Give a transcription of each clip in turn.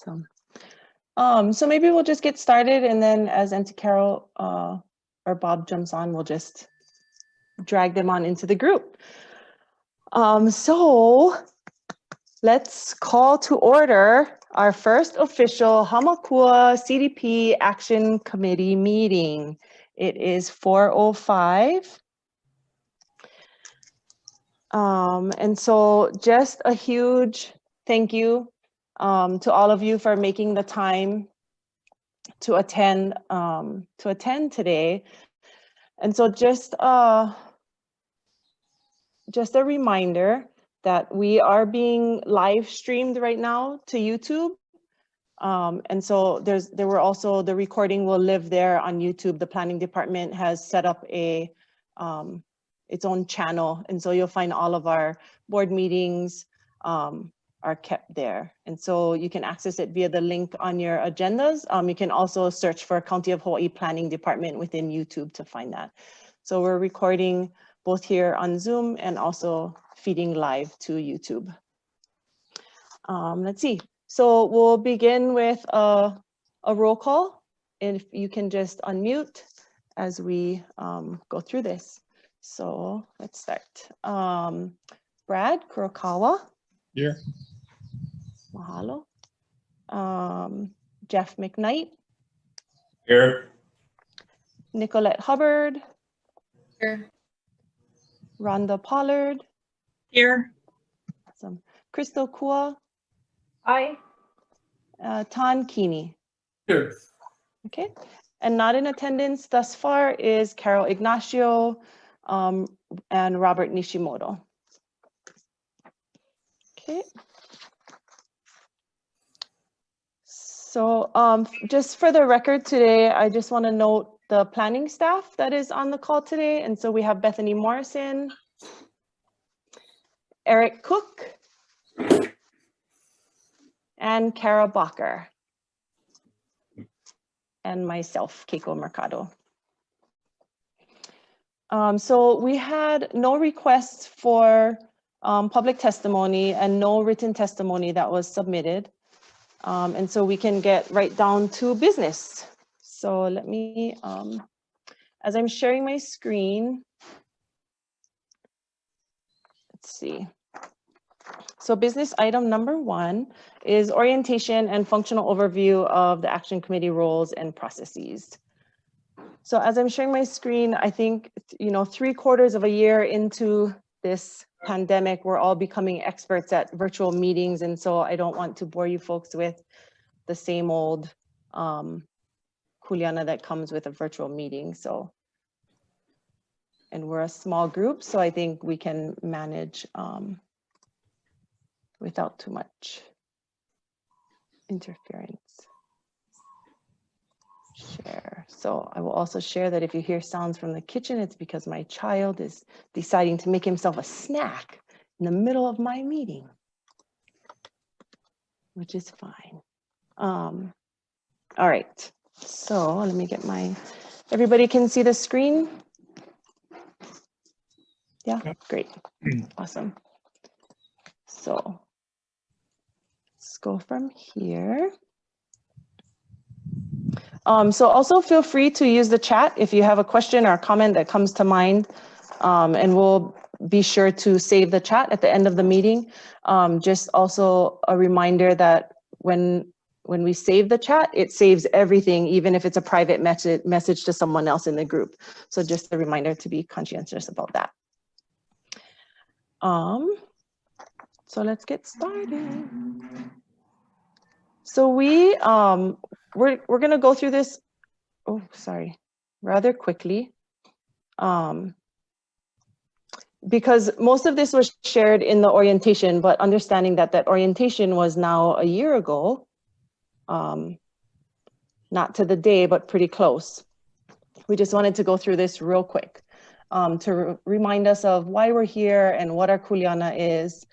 Awesome. So maybe we'll just get started, and then as Auntie Carol or Bob jumps on, we'll just drag them on into the group. So let's call to order our first official Hamakua CDP Action Committee meeting. It is 4:05. And so just a huge thank you to all of you for making the time to attend today. And so just a reminder that we are being live streamed right now to YouTube. And so there were also, the recording will live there on YouTube. The planning department has set up a its own channel, and so you'll find all of our board meetings are kept there, and so you can access it via the link on your agendas. You can also search for County of Hawaii Planning Department within YouTube to find that. So we're recording both here on Zoom and also feeding live to YouTube. Let's see. So we'll begin with a roll call, and if you can just unmute as we go through this. So let's start. Brad Kurokawa. Here. Mahalo. Jeff McKnight. Here. Nicolette Hubbard. Here. Rhonda Pollard. Here. Awesome. Crystal Kua. Aye. Tan Keeney. Here. Okay. And not in attendance thus far is Carol Ignacio and Robert Nishimoto. Okay. So just for the record today, I just want to note the planning staff that is on the call today. And so we have Bethany Morrison, Eric Cook, and Kara Bacher, and myself, Keiko Mercado. So we had no requests for public testimony and no written testimony that was submitted. And so we can get right down to business. So let me, as I'm sharing my screen, let's see. So business item number 1 is orientation and functional overview of the Action Committee roles and processes. So as I'm sharing my screen, I think, 3/4 of a year into this pandemic, we're all becoming experts at virtual meetings. And so I don't want to bore you folks with the same old kuleana that comes with a virtual meeting. So, and we're a small group, so I think we can manage without too much interference. Share. So I will also share that if you hear sounds from the kitchen, it's because my child is deciding to make himself a snack in the middle of my meeting, which is fine. All right, so let me get everybody can see the screen? Yeah, great, awesome. So let's go from here. So also feel free to use the chat if you have a question or a comment that comes to mind, and we'll be sure to save the chat at the end of the meeting. Just also a reminder that when we save the chat, it saves everything, even if it's a private message to someone else in the group. So just a reminder to be conscientious about that. So let's get started. So we're going to go through this, rather quickly, because most of this was shared in the orientation, but understanding that orientation was now a year ago, not to the day, but pretty close. We just wanted to go through this real quick to remind us of why we're here and what our kuleana is.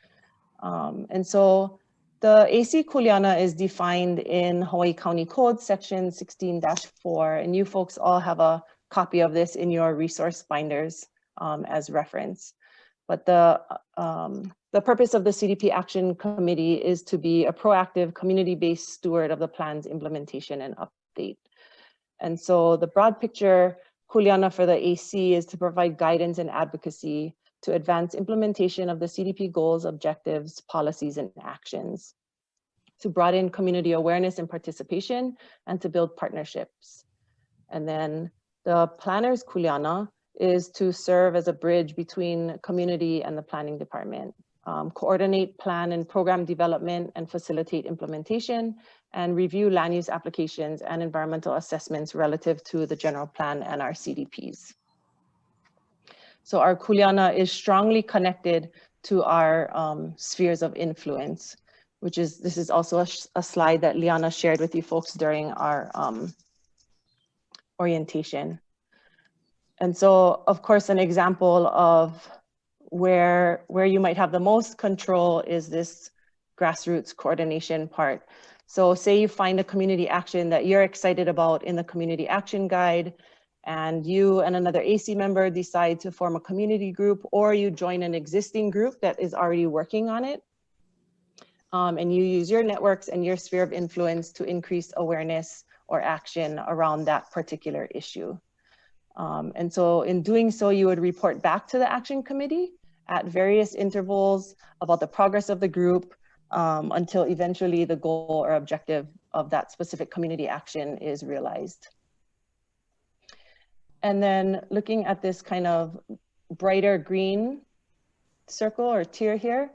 And so the AC kuleana is defined in Hawaii County Code section 16-4, and you folks all have a copy of this in your resource binders as reference. But the the purpose of the CDP Action Committee is to be a proactive, community-based steward of the plan's implementation and update. And so the broad picture, Kuleana for the AC, is to provide guidance and advocacy to advance implementation of the CDP goals, objectives, policies, and actions, to broaden community awareness and participation, and to build partnerships. And then the planner's Kuleana is to serve as a bridge between community and the planning department, coordinate plan and program development and facilitate implementation, and review land use applications and environmental assessments relative to the general plan and our CDPs. So our Kuleana is strongly connected to our spheres of influence, which is, this is also a slide that Liana shared with you folks during our orientation. And so, of course, an example of where you might have the most control is this grassroots coordination part. So say you find a community action that you're excited about in the community action guide, and you and another AC member decide to form a community group, or you join an existing group that is already working on it. And you use your networks and your sphere of influence to increase awareness or action around that particular issue. And so in doing so, you would report back to the action committee at various intervals about the progress of the group until eventually the goal or objective of that specific community action is realized. And then looking at this kind of brighter green circle or tier here,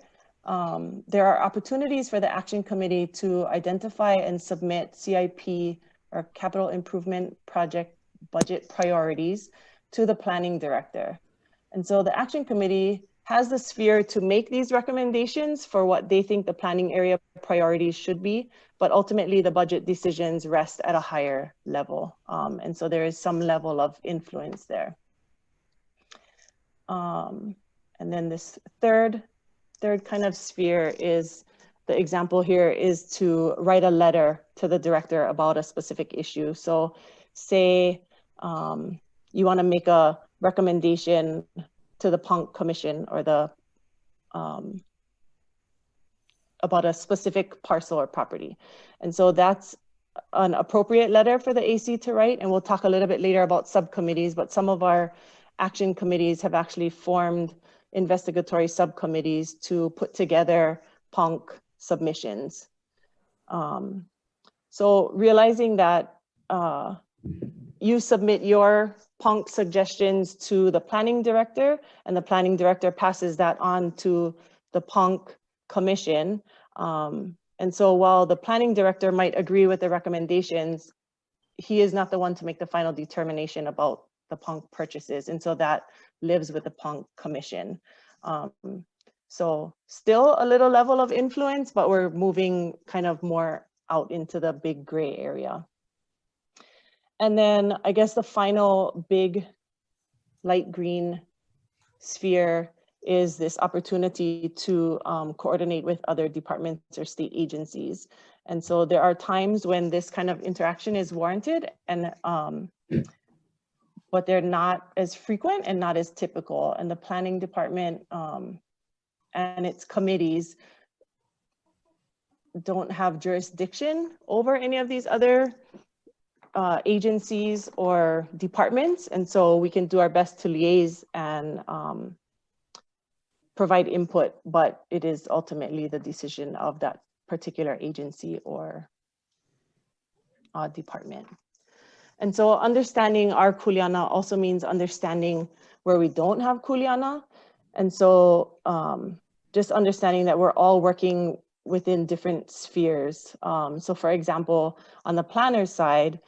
there are opportunities for the action committee to identify and submit CIP or capital improvement project budget priorities to the planning director. And so the action committee has the sphere to make these recommendations for what they think the planning area priorities should be, but ultimately the budget decisions rest at a higher level. And so there is some level of influence there. And then this third kind of sphere is, the example here is to write a letter to the director about a specific issue. So say you want to make a recommendation to the PUNC Commission or the about a specific parcel or property. And so that's an appropriate letter for the AC to write. And we'll talk a little bit later about subcommittees, but some of our action committees have actually formed investigatory subcommittees to put together PUNC submissions. So realizing that you submit your PUNC suggestions to the planning director, and the planning director passes that on to the PUNC commission. And so while the planning director might agree with the recommendations, he is not the one to make the final determination about the PUNC purchases. And so that lives with the PUNC commission. So still a little level of influence, but we're moving kind of more out into the big gray area. And then I guess the final big light green sphere is this opportunity to coordinate with other departments or state agencies. And so there are times when this kind of interaction is warranted, and but they're not as frequent and not as typical. And the planning department and its committees don't have jurisdiction over any of these other agencies or departments. And so we can do our best to liaise and provide input, but it is ultimately the decision of that particular agency or department. And so understanding our Kuleana also means understanding where we don't have Kuleana. And so just understanding that we're all working within different spheres. So for example, on the planner's side,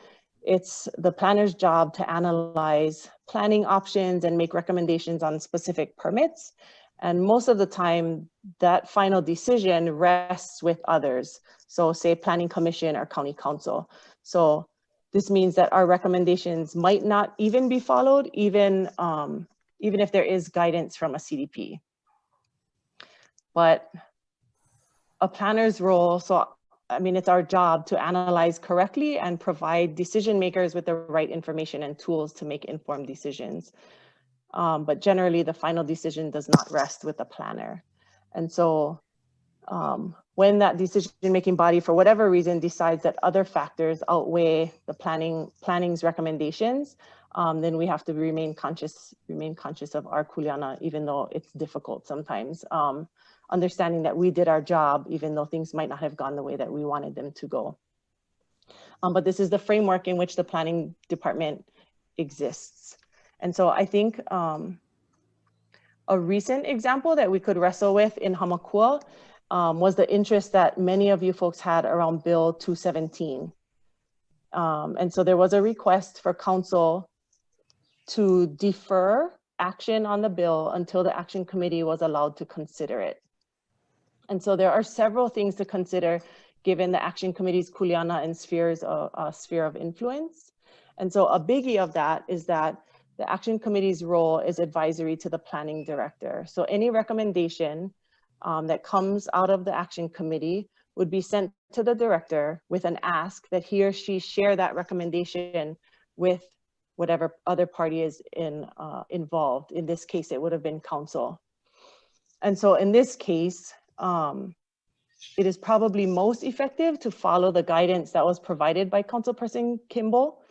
it's the planner's job to analyze planning options and make recommendations on specific permits. And most of the time, that final decision rests with others. So say planning commission or county council. So this means that our recommendations might not even be followed, even if there is guidance from a CDP. But a planner's role, so I mean, it's our job to analyze correctly and provide decision makers with the right information and tools to make informed decisions. But generally, the final decision does not rest with the planner. And so when that decision-making body, for whatever reason, decides that other factors outweigh the planning's recommendations, then we have to remain conscious of our kuleana, even though it's difficult sometimes. Understanding that we did our job, even though things might not have gone the way that we wanted them to go. But this is the framework in which the planning department exists. And so I think a recent example that we could wrestle with in Hamakua was the interest that many of you folks had around Bill 217. And so there was a request for council to defer action on the bill until the action committee was allowed to consider it. And so there are several things to consider given the action committee's kuleana and sphere of influence. And so a biggie of that is that the action committee's role is advisory to the planning director. So any recommendation that comes out of the action committee would be sent to the director with an ask that he or she share that recommendation with whatever other party is involved. In this case, it would have been council. And so in this case, it is probably most effective to follow the guidance that was provided by Councilperson Kimball,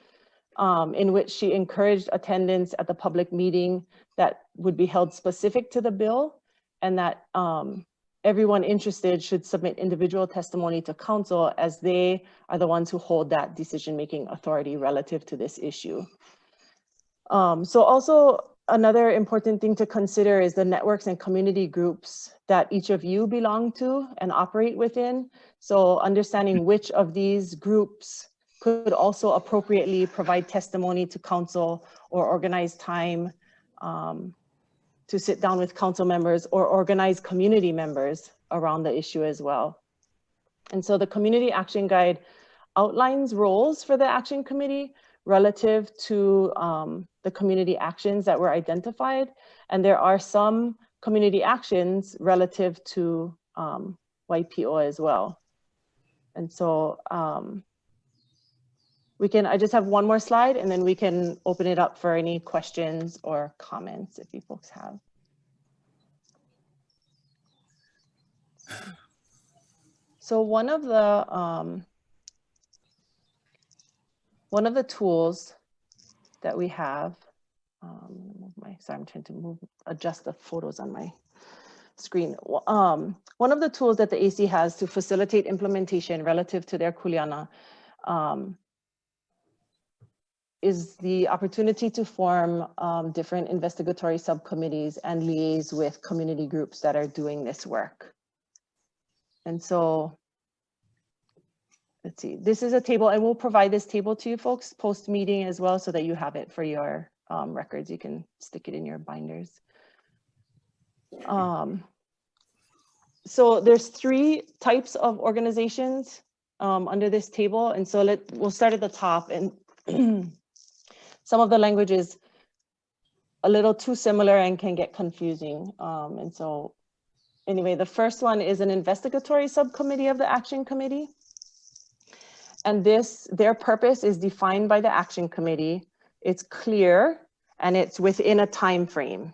in which she encouraged attendance at the public meeting that would be held specific to the bill, and that everyone interested should submit individual testimony to council, as they are the ones who hold that decision-making authority relative to this issue. So also another important thing to consider is the networks and community groups that each of you belong to and operate within. So understanding which of these groups could also appropriately provide testimony to council or organize time to sit down with council members or organize community members around the issue as well. And so the Community Action Guide outlines roles for the action committee relative to the community actions that were identified. And there are some community actions relative to YPO as well. And so I just have one more slide, and then we can open it up for any questions or comments if you folks have. So one of the tools that we have, sorry, I'm trying to adjust the photos on my screen. One of the tools that the AC has to facilitate implementation relative to their kuleana is the opportunity to form different investigatory subcommittees and liaise with community groups that are doing this work. And so, let's see, this is a table, and we'll provide this table to you folks post-meeting as well so that you have it for your records. You can stick it in your binders. So there's 3 types of organizations under this table. And so we'll start at the top, and some of the language is a little too similar and can get confusing. And so anyway, the first one is an investigatory subcommittee of the action committee. And their purpose is defined by the action committee. It's clear and it's within a time frame.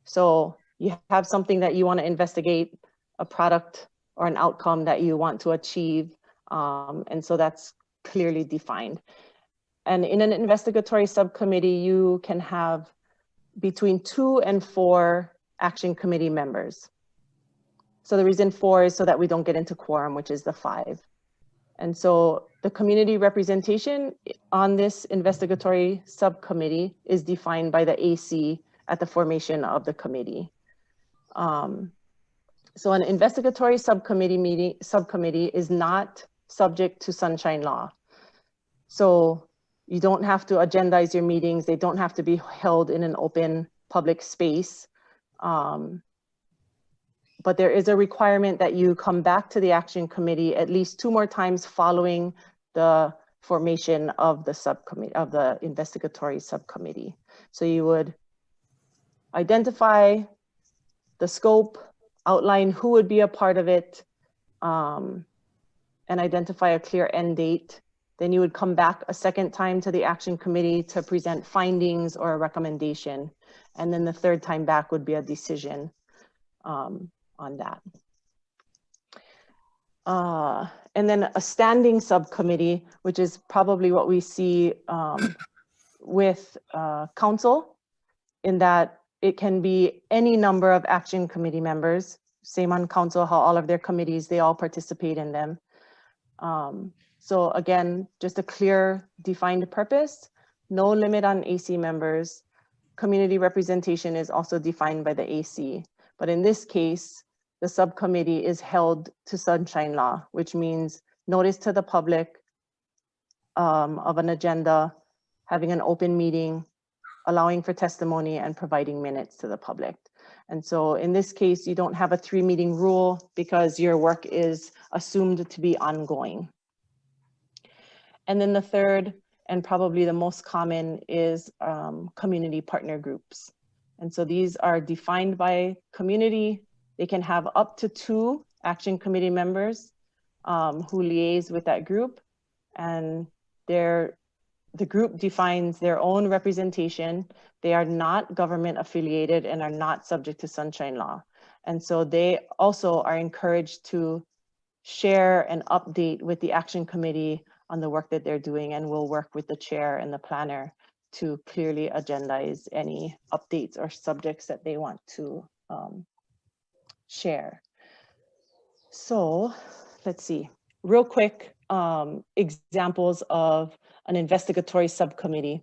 So you have something that you want to investigate, a product or an outcome that you want to achieve. And so that's clearly defined. And in an investigatory subcommittee, you can have between 2 and 4 action committee members. So the reason 4 is so that we don't get into quorum, which is the 5. And so the community representation on this investigatory subcommittee is defined by the AC at the formation of the committee. So an investigatory subcommittee is not subject to sunshine law. So you don't have to agendize your meetings. They don't have to be held in an open public space. But there is a requirement that you come back to the action committee at least 2 more times following the formation of the subcommittee, of the investigatory subcommittee. So you would identify the scope, outline who would be a part of it, and identify a clear end date. Then you would come back a second time to the action committee to present findings or a recommendation. And then the 3rd time back would be a decision. on that. And then a standing subcommittee, which is probably what we see with council, in that it can be any number of action committee members. Same on council, how all of their committees, they all participate in them. So again, just a clear defined purpose, no limit on AC members. Community representation is also defined by the AC. But in this case, the subcommittee is held to sunshine law, which means notice to the public of an agenda, having an open meeting, allowing for testimony, and providing minutes to the public. And so in this case, you don't have a 3-meeting rule because your work is assumed to be ongoing. And then the third, and probably the most common, is community partner groups. And so these are defined by community. They can have up to 2 action committee members who liaise with that group. And the group defines their own representation. They are not government affiliated and are not subject to sunshine law. And so they also are encouraged to share and update with the action committee on the work that they're doing, and will work with the chair and the planner to clearly agendize any updates or subjects that they want to share. So let's see, real quick, examples of an investigatory subcommittee.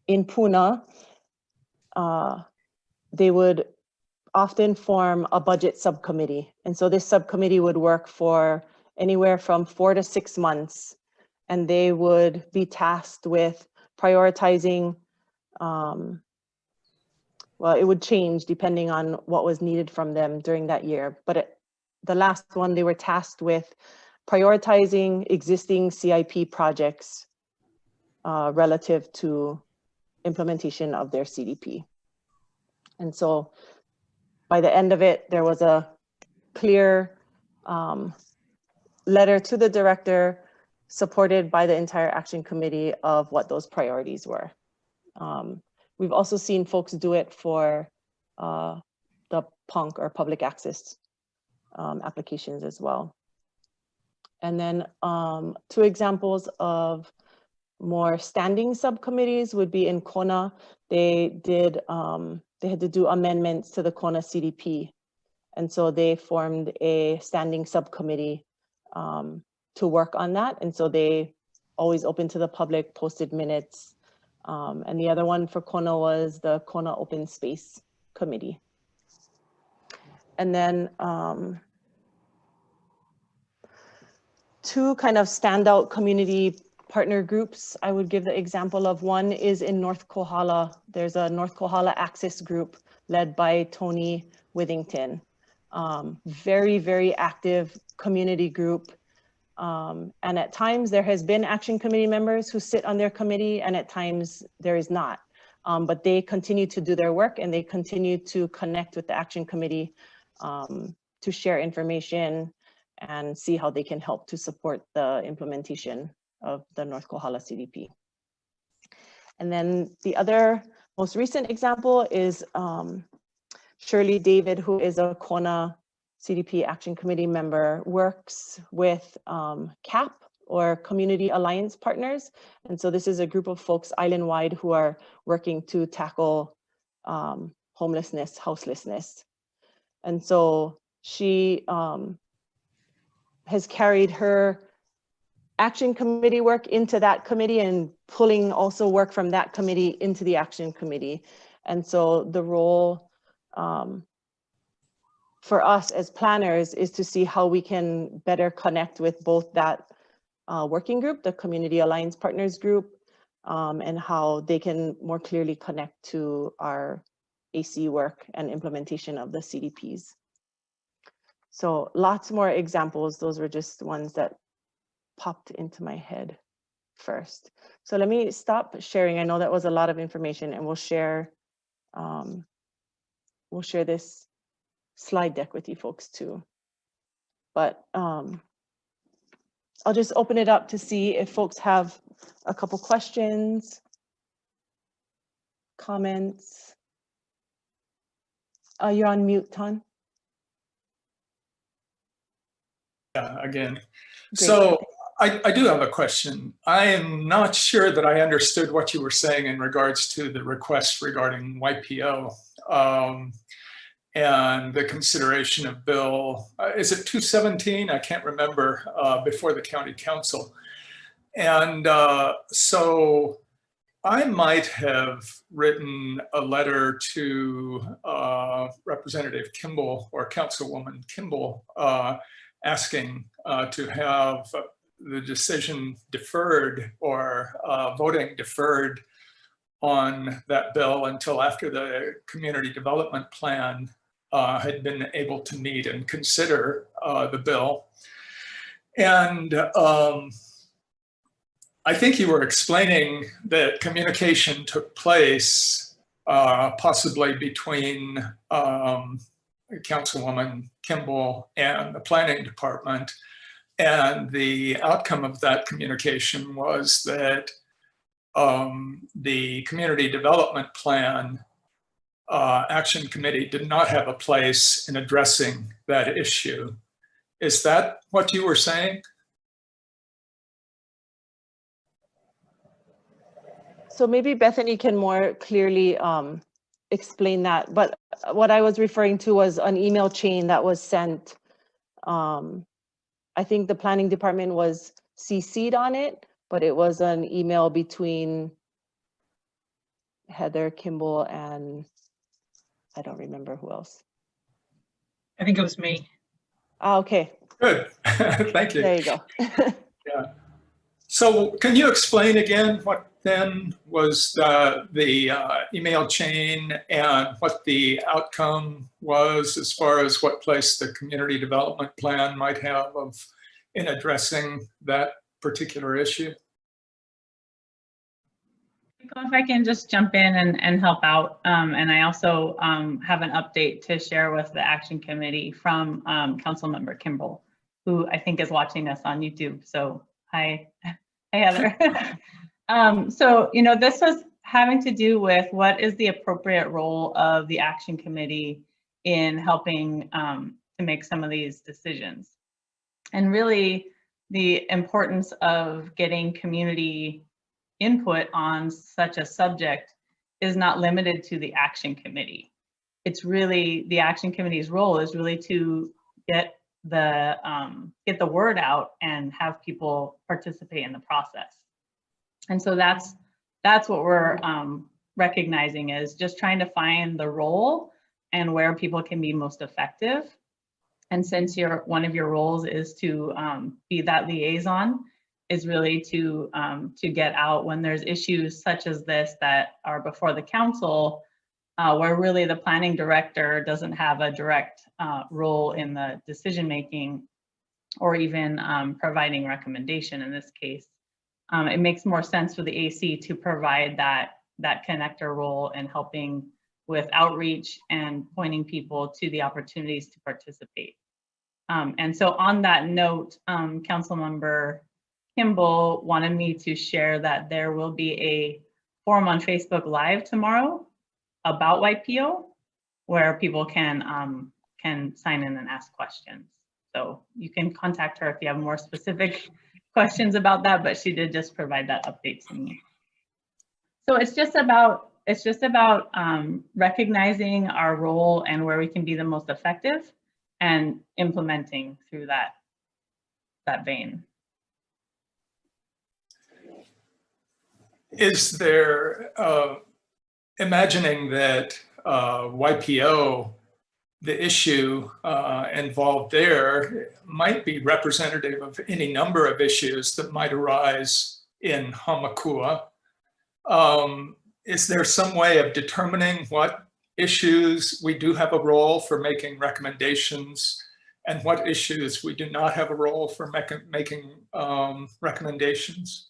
In Puna, they would often form a budget subcommittee. And so this subcommittee would work for anywhere from 4 to 6 months. And they would be tasked with prioritizing, well, it would change depending on what was needed from them during that year. But the last one, they were tasked with prioritizing existing CIP projects relative to implementation of their CDP. And so by the end of it, there was a clear letter to the director supported by the entire action committee of what those priorities were. We've also seen folks do it for the PUNC or public access applications as well. And then 2 examples of more standing subcommittees would be in Kona. They had to do amendments to the Kona CDP. And so they formed a standing subcommittee to work on that. And so they always open to the public, posted minutes. And the other one for Kona was the Kona Open Space Committee. And then 2 kind of standout community partner groups I would give the example of. One is in North Kohala. There's a North Kohala Access Group led by Tony Withington. Very, very active community group. And at times there has been action committee members who sit on their committee, and at times there is not. But they continue to do their work, and they continue to connect with the action committee to share information and see how they can help to support the implementation of the North Kohala CDP. And then the other most recent example is Shirley David, who is a Kona CDP Action Committee member, works with CAP, or Community Alliance Partners. And so this is a group of folks island-wide who are working to tackle homelessness, houselessness. And so she has carried her action committee work into that committee and pulling also work from that committee into the action committee. And so the role for us as planners is to see how we can better connect with both that working group, the Community Alliance Partners group, and how they can more clearly connect to our AC work and implementation of the CDPs. So lots more examples. Those were just ones that popped into my head first. So let me stop sharing. I know that was a lot of information, and we'll share this slide deck with you folks too. But I'll just open it up to see if folks have a couple questions, comments. You're on mute, Ton. again. Great. So I do have a question. I am not sure that I understood what you were saying in regards to the request regarding YPO and the consideration of bill, is it 217? I can't remember, before the county council. And so I might have written a letter to Representative Kimball or Councilwoman Kimball asking to have the decision deferred or voting deferred on that bill until after the community development plan had been able to meet and consider the bill. And I think you were explaining that communication took place possibly between Councilwoman Kimball and the planning department. And the outcome of that communication was that the community development plan action committee did not have a place in addressing that issue. Is that what you were saying? So maybe Bethany can more clearly explain that. But what I was referring to was an email chain that was sent. I think the planning department was CC'd on it, but it was an email between Heather, Kimball, and I don't remember who else. I think it was me. Ah, okay. Good. Thank you. There you go. Yeah. So can you explain again what then was the email chain and what the outcome was as far as what place the community development plan might have in addressing that particular issue? If I can just jump in and help out. And I also have an update to share with the action committee from Councilmember Kimball, who I think is watching us on YouTube. So hi, Heather. So, you know, this was having to do with what is the appropriate role of the action committee in helping to make some of these decisions. And really the importance of getting community input on such a subject is not limited to the action committee. It's really the action committee's role is really to get the word out and have people participate in the process. And so that's what we're recognizing, is just trying to find the role and where people can be most effective. And since one of your roles is to be that liaison, is really to get out when there's issues such as this that are before the council, where really the planning director doesn't have a direct role in the decision making or even providing recommendation in this case. It makes more sense for the AC to provide that connector role in helping with outreach and pointing people to the opportunities to participate. And so on that note, Councilmember Kimball wanted me to share that there will be a forum on Facebook Live tomorrow about YPO, where people can sign in and ask questions. So you can contact her if you have more specific questions about that, but she did just provide that update to me. So it's just about recognizing our role and where we can be the most effective and implementing through that vein. Is there, imagining that YPO, the issue involved there might be representative of any number of issues that might arise in Hamakua. Is there some way of determining what issues we do have a role for making recommendations and what issues we do not have a role for making recommendations?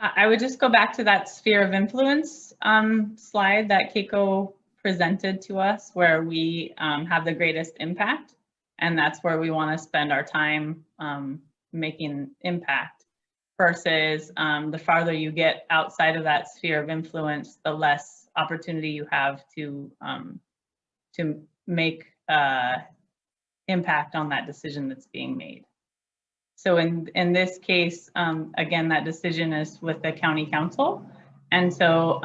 I would just go back to that sphere of influence slide that Keiko presented to us, where we have the greatest impact. And that's where we want to spend our time making impact. versus the farther you get outside of that sphere of influence, the less opportunity you have to make impact on that decision that's being made. So in this case, again, that decision is with the county council. And so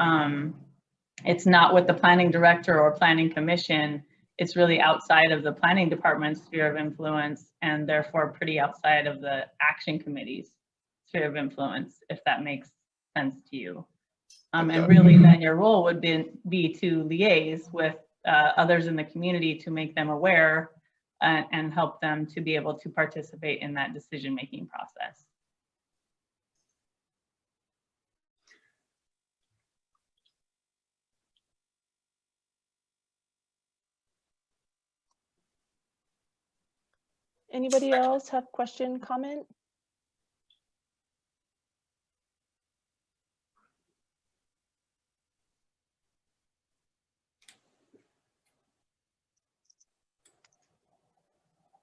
it's not with the planning director or planning commission. It's really outside of the planning department's sphere of influence, and therefore pretty outside of the action committee's sphere of influence, if that makes sense to you. And really then your role would be to liaise with others in the community to make them aware and help them to be able to participate in that decision-making process. Anybody else have question, comment?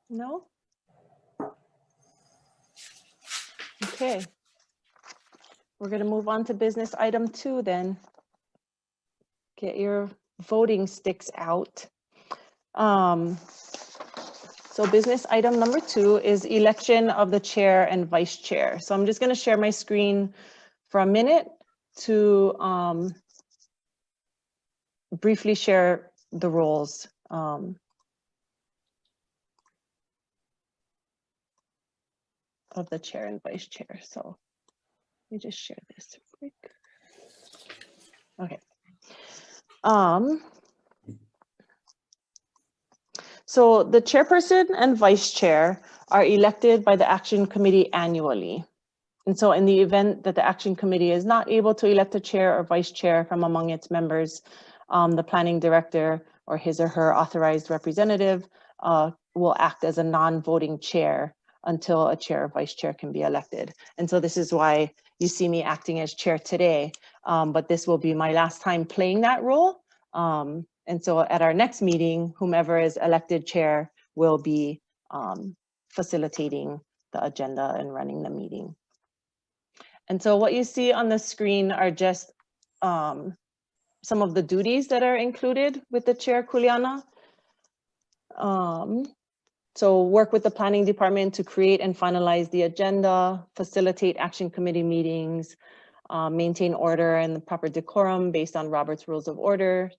No? Okay. We're going to move on to business item 2 then. Get your voting sticks out. So business item number 2 is election of the chair and vice chair. So I'm just going to share my screen for a minute to briefly share the roles. Of the chair and vice chair. So let me just share this real quick. Okay. So the chairperson and vice chair are elected by the action committee annually. And so in the event that the action committee is not able to elect a chair or vice chair from among its members, the planning director or his or her authorized representative will act as a non-voting chair until a chair or vice chair can be elected. And so this is why you see me acting as chair today, but this will be my last time playing that role. And so at our next meeting, whomever is elected chair will be facilitating the agenda and running the meeting. And so what you see on the screen are just some of the duties that are included with the chair, Kuleana. So work with the planning department to create and finalize the agenda, facilitate action committee meetings, maintain order and the proper decorum based on Robert's Rules of Order,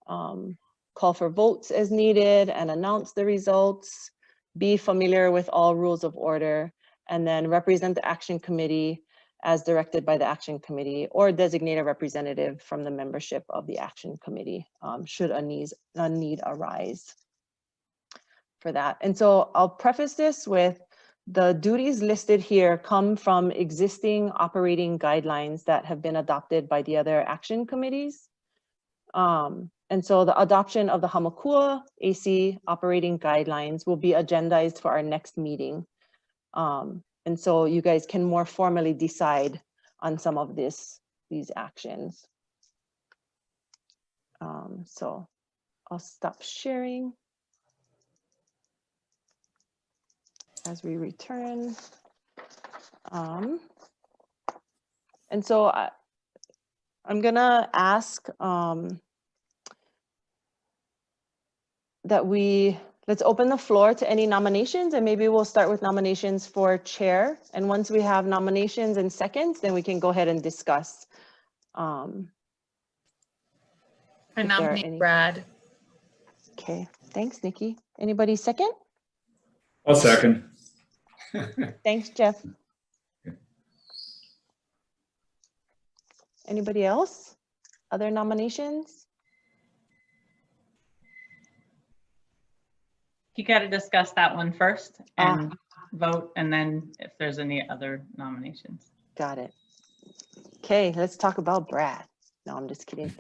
call for votes as needed and announce the results, be familiar with all rules of order, and then represent the action committee as directed by the action committee or designate a representative from the membership of the action committee should a need arise for that. And so I'll preface this with the duties listed here come from existing operating guidelines that have been adopted by the other action committees. And so the adoption of the Hamakua AC operating guidelines will be agendized for our next meeting. And so you guys can more formally decide on some of these actions. So I'll stop sharing as we return. And so I'm gonna ask that let's open the floor to any nominations, and maybe we'll start with nominations for chair. And once we have nominations and seconds, then we can go ahead and discuss. I nominate Brad. Okay, thanks, Nikki. Anybody second? I'll second. Thanks, Jeff. Anybody else? Other nominations? You got to discuss that one first and vote, and then if there's any other nominations. Got it. Okay, let's talk about Brad. No, I'm just kidding.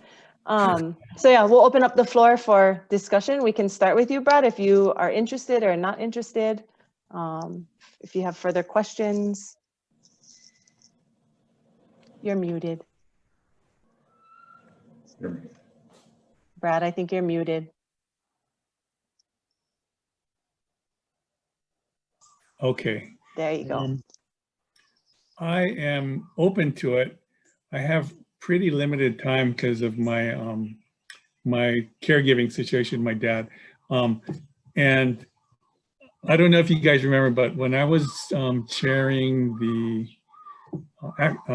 So yeah, we'll open up the floor for discussion. We can start with you, Brad, if you are interested or not interested. If you have further questions. You're muted. Brad, I think you're muted. Okay. There you go. I am open to it. I have pretty limited time because of my my caregiving situation, my dad. And I don't know if you guys remember, but when I was chairing the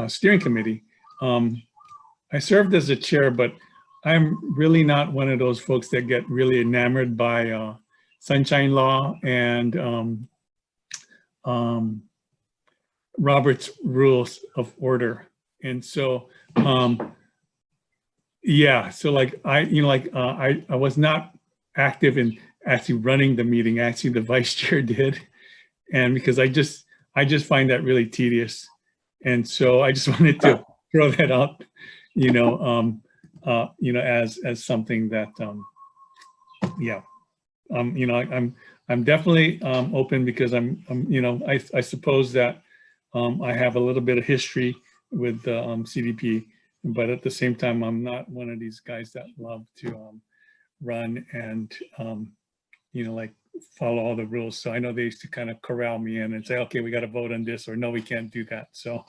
steering committee, I served as a chair, but I'm really not one of those folks that get really enamored by Sunshine Law and Robert's Rules of Order. And so, yeah, so like I was not active in actually running the meeting. Actually, the vice chair did, and because I just find that really tedious, and so I just wanted to throw that out, as something that, yeah, I'm definitely open because I suppose that I have a little bit of history with the CDP, but at the same time, I'm not one of these guys that love to run and like follow all the rules. So I know they used to kind of corral me in and say, okay, we got to vote on this, or no, we can't do that. So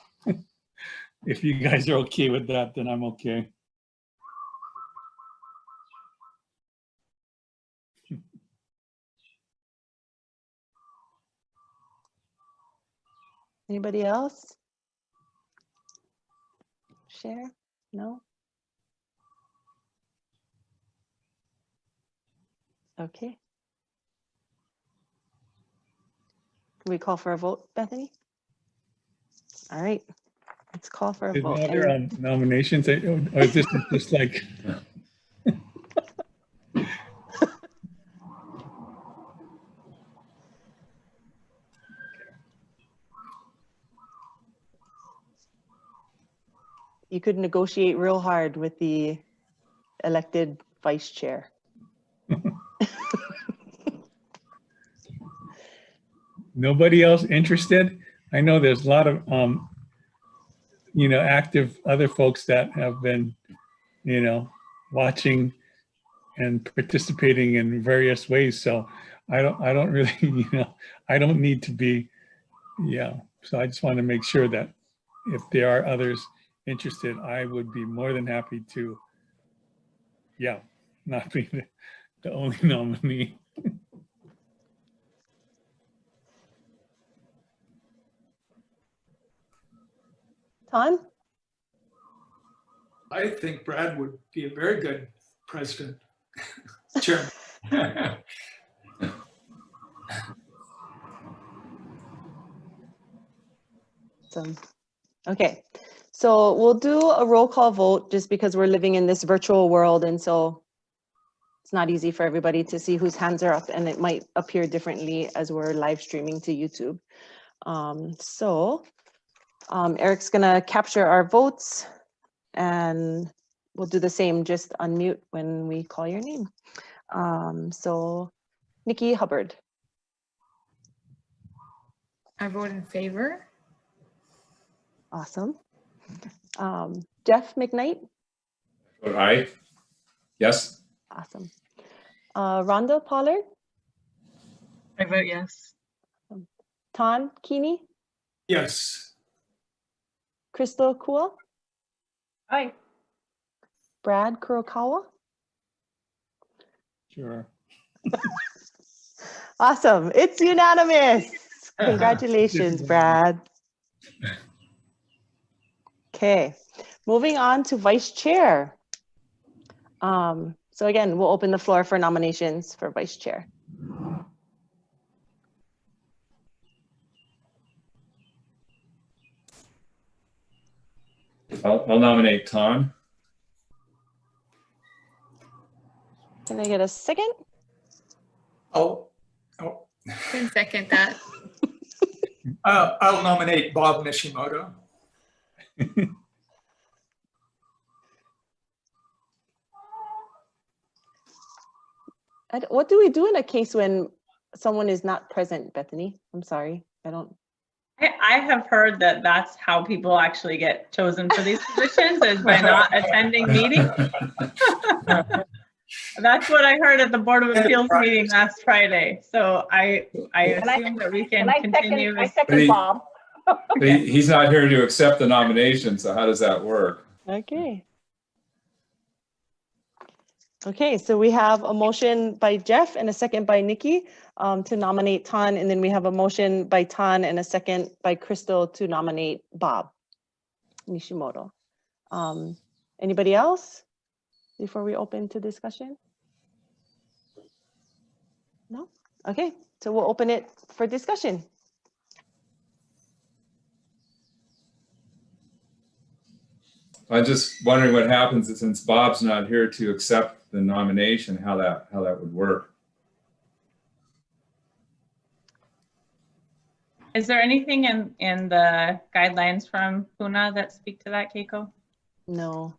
if you guys are okay with that, then I'm okay. Anybody else? Share? No? Okay. Can we call for a vote, Bethany? All right, let's call for a Is vote. there nominations, or is this just like? You could negotiate real hard with the elected vice chair. Nobody else interested? I know there's a lot of, active other folks that have been, watching and participating in various ways. So I don't really, I don't need to be, yeah. So I just want to make sure that if there are others interested, I would be more than happy to, yeah, not be the only nominee. Ton? I think Brad would be a very good president, chairman. Okay, so we'll do a roll call vote just because we're living in this virtual world, and so it's not easy for everybody to see whose hands are up, and it might appear differently as we're live streaming to YouTube. Eric's gonna capture our votes, and we'll do the same, just unmute when we call your name. So Nikki Hubbard. I vote in favor. Awesome. Jeff McKnight. Vote aye. Yes. Awesome. Rhonda Pollard. I vote yes. Ton Keeney. Yes. Crystal Kuhl. Aye. Brad Kurokawa. Sure. Awesome. It's unanimous. Congratulations, Brad. Okay, moving on to vice chair. So again, we'll open the floor for nominations for vice chair. I'll nominate Tom. Can I get a second? Oh, Can second that. I'll nominate Bob Nishimoto. What do we do in a case when someone is not present, Bethany? I'm sorry, I don't. I have heard that that's how people actually get chosen for these positions, is by not attending meetings. That's what I heard at the Board of Appeals meeting last Friday. So I assume that we can continue. I second Bob. He's not here to accept the nomination, so how does that work? Okay. Okay, so we have a motion by Jeff and a second by Nikki to nominate Tan, and then we have a motion by Tan and a second by Crystal to nominate Bob Nishimoto. Anybody else before we open to discussion? No? Okay, so we'll open it for discussion. I'm just wondering what happens since Bob's not here to accept the nomination, how that would work. Is there anything in the guidelines from Puna that speak to that, Keiko? No.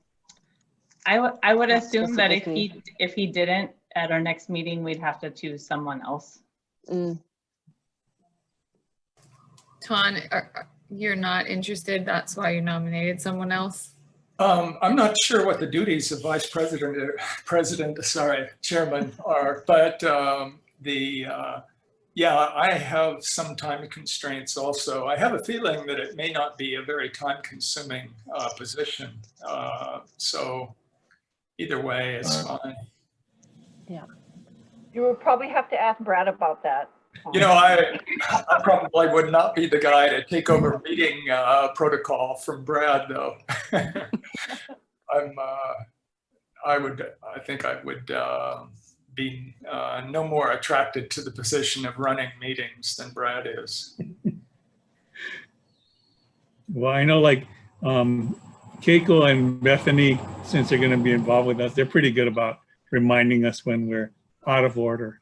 I would Not assume that specifically. if he didn't, at our next meeting, we'd have to choose someone else. Mm. Ton, you're not interested, that's why you nominated someone else? I'm not sure what the duties of chairman are, but yeah, I have some time constraints also. I have a feeling that it may not be a very time-consuming position. So either way, it's fine. Yeah. You would probably have to ask Brad about that. You know, I probably would not be the guy to take over meeting protocol from Brad, though. I think I would be no more attracted to the position of running meetings than Brad is. Well, I know like Keiko and Bethany, since they're going to be involved with us, they're pretty good about reminding us when we're out of order.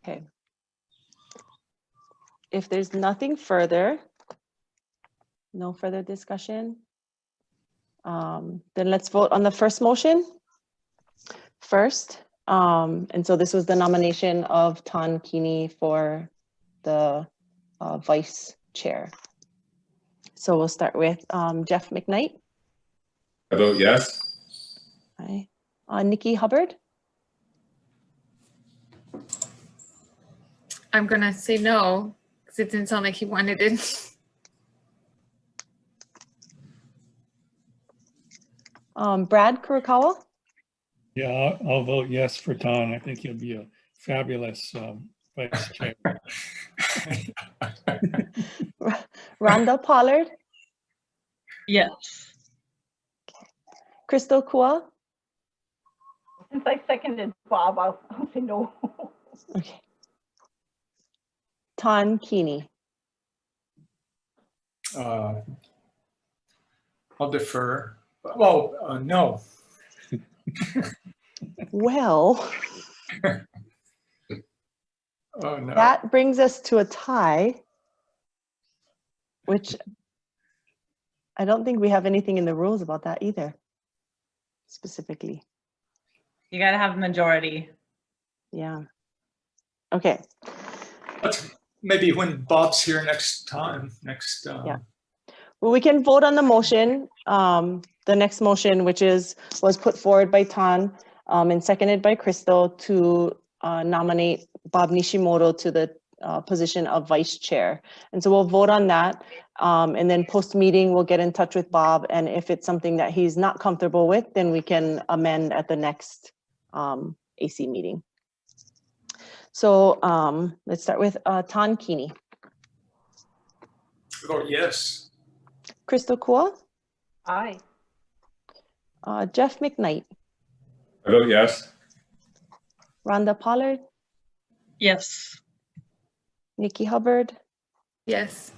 Okay. If there's nothing further, no further discussion, then let's vote on the first motion first. And so this was the nomination of Tan Kini for the vice chair. So we'll start with Jeff McKnight. I vote yes. Aye. Nikki Hubbard. I'm gonna say no, because it didn't sound like he wanted it. Brad Kurokawa. Yeah, I'll vote yes for Tan. I think he'll be a fabulous vice chair. Rhonda Pollard. Yes. Crystal Kua. Since I seconded Bob, I'll say no. Okay. Tan Kini. I'll defer. Well, no. Well, Oh, no. that brings us to a tie, which I don't think we have anything in the rules about that either, specifically. You got to have a majority. Yeah. Okay. That's maybe when Bob's here next time. Yeah. Well, we can vote on the motion, the next motion, which was put forward by Tan and seconded by Crystal to nominate Bob Nishimoto to the position of vice chair. And so we'll vote on that. And then post-meeting, we'll get in touch with Bob. And if it's something that he's not comfortable with, then we can amend at the next AC meeting. So let's start with Tan Kini. Oh, yes. Crystal Kua. Aye. Jeff McKnight. I vote yes. Rhonda Pollard. Yes. Nikki Hubbard. Yes.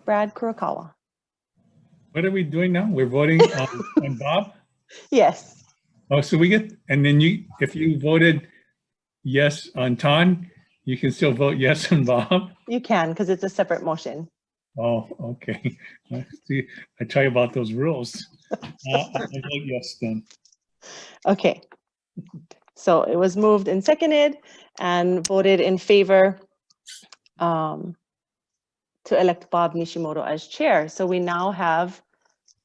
Brad Kurokawa. What are we doing now? We're voting on Bob? Yes. Oh, so we get, and then if you voted yes on Tan, you can still vote yes on Bob? You can, because it's a separate motion. Oh, okay. See, I tell you about those rules. I vote yes then. Okay. So it was moved and seconded and voted in favor to elect Bob Nishimoto as chair. So we now have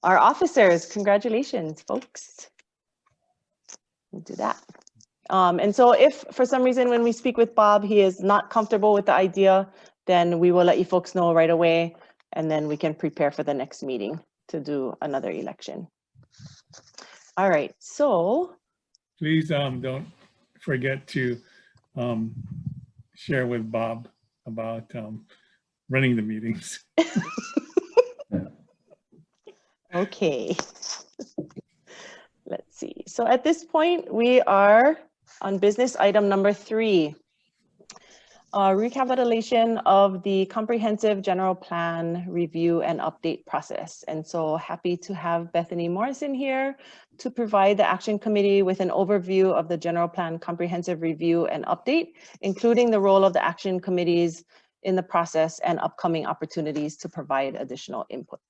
our officers, congratulations, folks. We'll do that. And so if for some reason when we speak with Bob, he is not comfortable with the idea, then we will let you folks know right away, and then we can prepare for the next meeting to do another election. All right, so. Please don't forget to share with Bob about running the meetings. Okay. Let's see. So at this point, we are on business item number 3. Recapitulation of the comprehensive general plan review and update process. And so happy to have Bethany Morrison here to provide the action committee with an overview of the general plan comprehensive review and update, including the role of the action committees in the process and upcoming opportunities to provide additional input.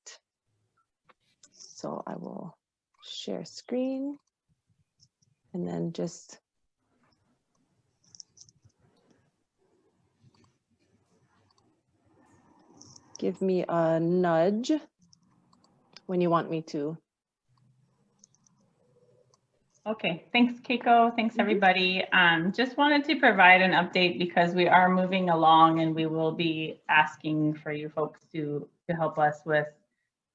So I will share screen and then just give me a nudge when you want me to. Okay, thanks Keiko, thanks everybody. Just wanted to provide an update because we are moving along and we will be asking for you folks to help us with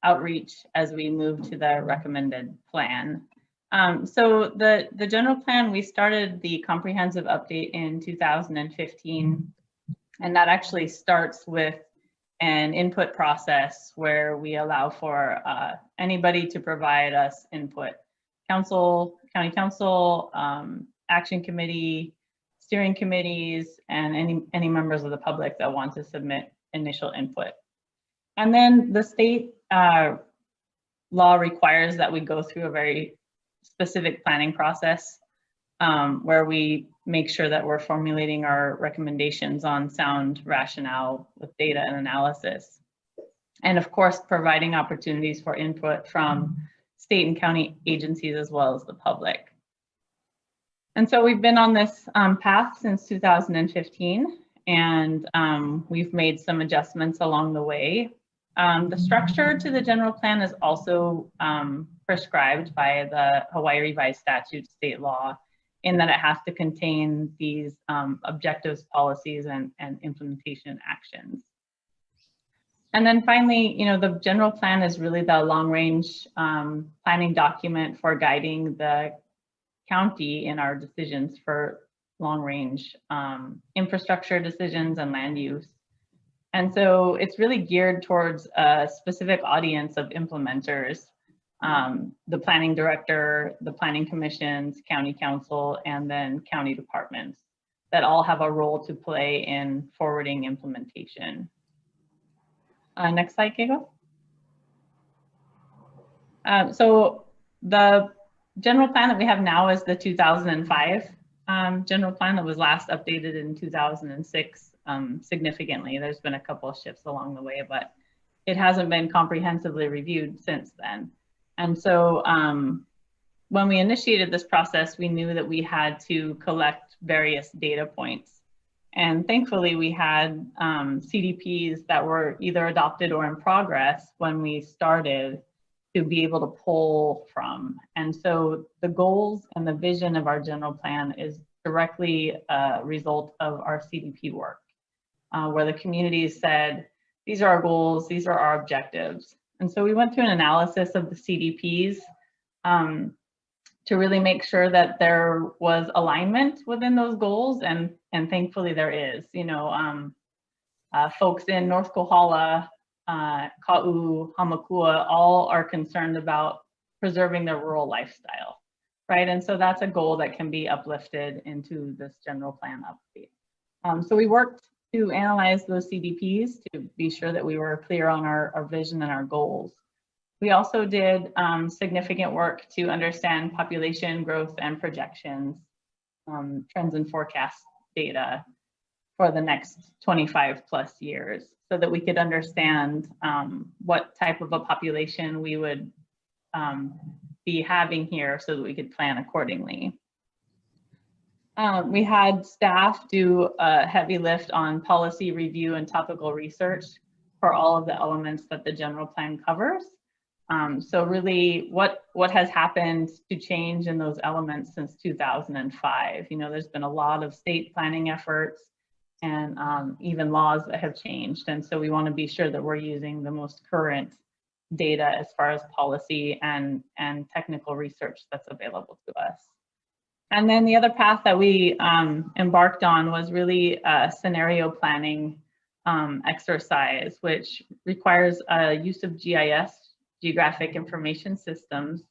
outreach as we move to the recommended plan. So the general plan, we started the comprehensive update in 2015, and that actually starts with an input process where we allow for anybody to provide us input. Council, county council, action committee, steering committees, and any members of the public that want to submit initial input. And then the state law requires that we go through a very specific planning process where we make sure that we're formulating our recommendations on sound rationale with data and analysis. And of course, providing opportunities for input from state and county agencies as well as the public. And so we've been on this path since 2015, and we've made some adjustments along the way. The structure to the general plan is also prescribed by the Hawaii Revised Statute state law, in that it has to contain these objectives, policies, and implementation actions. And then finally, you know, the general plan is really the long-range planning document for guiding the county in our decisions for long-range infrastructure decisions and land use. And so it's really geared towards a specific audience of implementers, the planning director, the planning commissions, county council, and then county departments that all have a role to play in forwarding implementation. Next slide, Keiko. So the general plan that we have now is the 2005 general plan that was last updated in 2006 significantly. There's been a couple of shifts along the way, but it hasn't been comprehensively reviewed since then. And so when we initiated this process, we knew that we had to collect various data points. And thankfully, we had CDPs that were either adopted or in progress when we started to be able to pull from. And so the goals and the vision of our general plan is directly a result of our CDP work, where the community said, these are our goals, these are our objectives. And so we went through an analysis of the CDPs to really make sure that there was alignment within those goals, and thankfully there is. You know, folks in North Kohala, Ka'u, Hamakua, all are concerned about preserving their rural lifestyle, right? And so that's a goal that can be uplifted into this general plan update. So we worked to analyze those CDPs to be sure that we were clear on our vision and our goals. We also did significant work to understand population growth and projections, trends and forecast data for the next 25 plus years, so that we could understand what type of a population we would be having here so that we could plan accordingly. We had staff do a heavy lift on policy review and topical research for all of the elements that the general plan covers. So really what has happened to change in those elements since 2005? You know, there's been a lot of state planning efforts and even laws that have changed. And so we want to be sure that we're using the most current data as far as policy and technical research that's available to us. And then the other path that we embarked on was really a scenario planning exercise, which requires use of GIS, geographic information systems,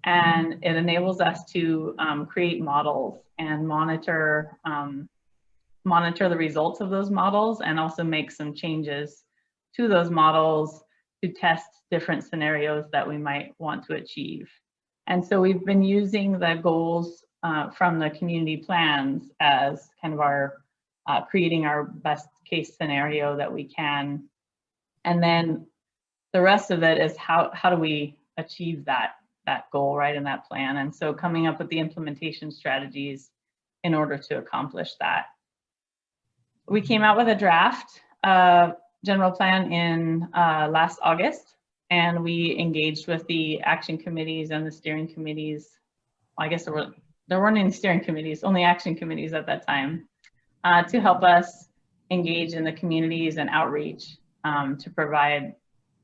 and it enables us to create models and monitor the results of those models, and also make some changes to those models to test different scenarios that we might want to achieve. And so we've been using the goals from the community plans as kind of our creating our best case scenario that we can. And then the rest of it is how do we achieve that goal, right, in that plan. And so coming up with the implementation strategies in order to accomplish that. We came out with a draft general plan in last August, and we engaged with the action committees and the steering committees. Well, I guess there weren't any steering committees, only action committees at that time, to help us engage in the communities and outreach to provide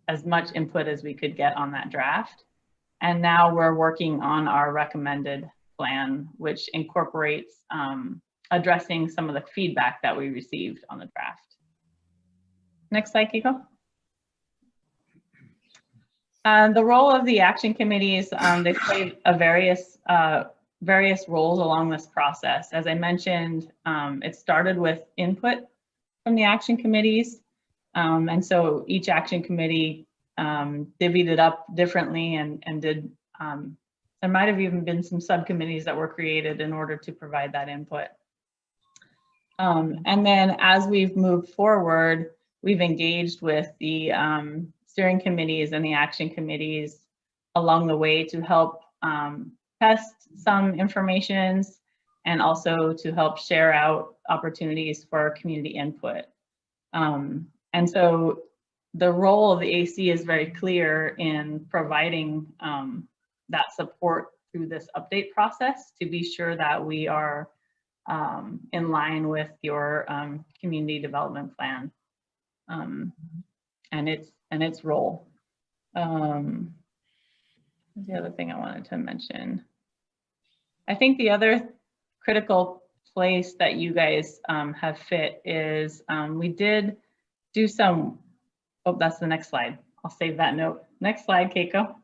as much input as we could get on that draft. And now we're working on our recommended plan, which incorporates addressing some of the feedback that we received on the draft. Next slide, Keiko. The role of the action committees, they play various roles along this process. As I mentioned, it started with input from the action committees. And so each action committee divvied it up differently and did, there might have even been some subcommittees that were created in order to provide that input. And then as we've moved forward, we've engaged with the steering committees and the action committees along the way to help test some informations and also to help share out opportunities for community input. And so the role of the AC is very clear in providing that support through this update process to be sure that we are in line with your community development plan and its role. The other thing I wanted to mention, I think the other critical place that you guys have fit is we did do some, oh, that's the next slide. I'll save that note. Next slide, Keiko.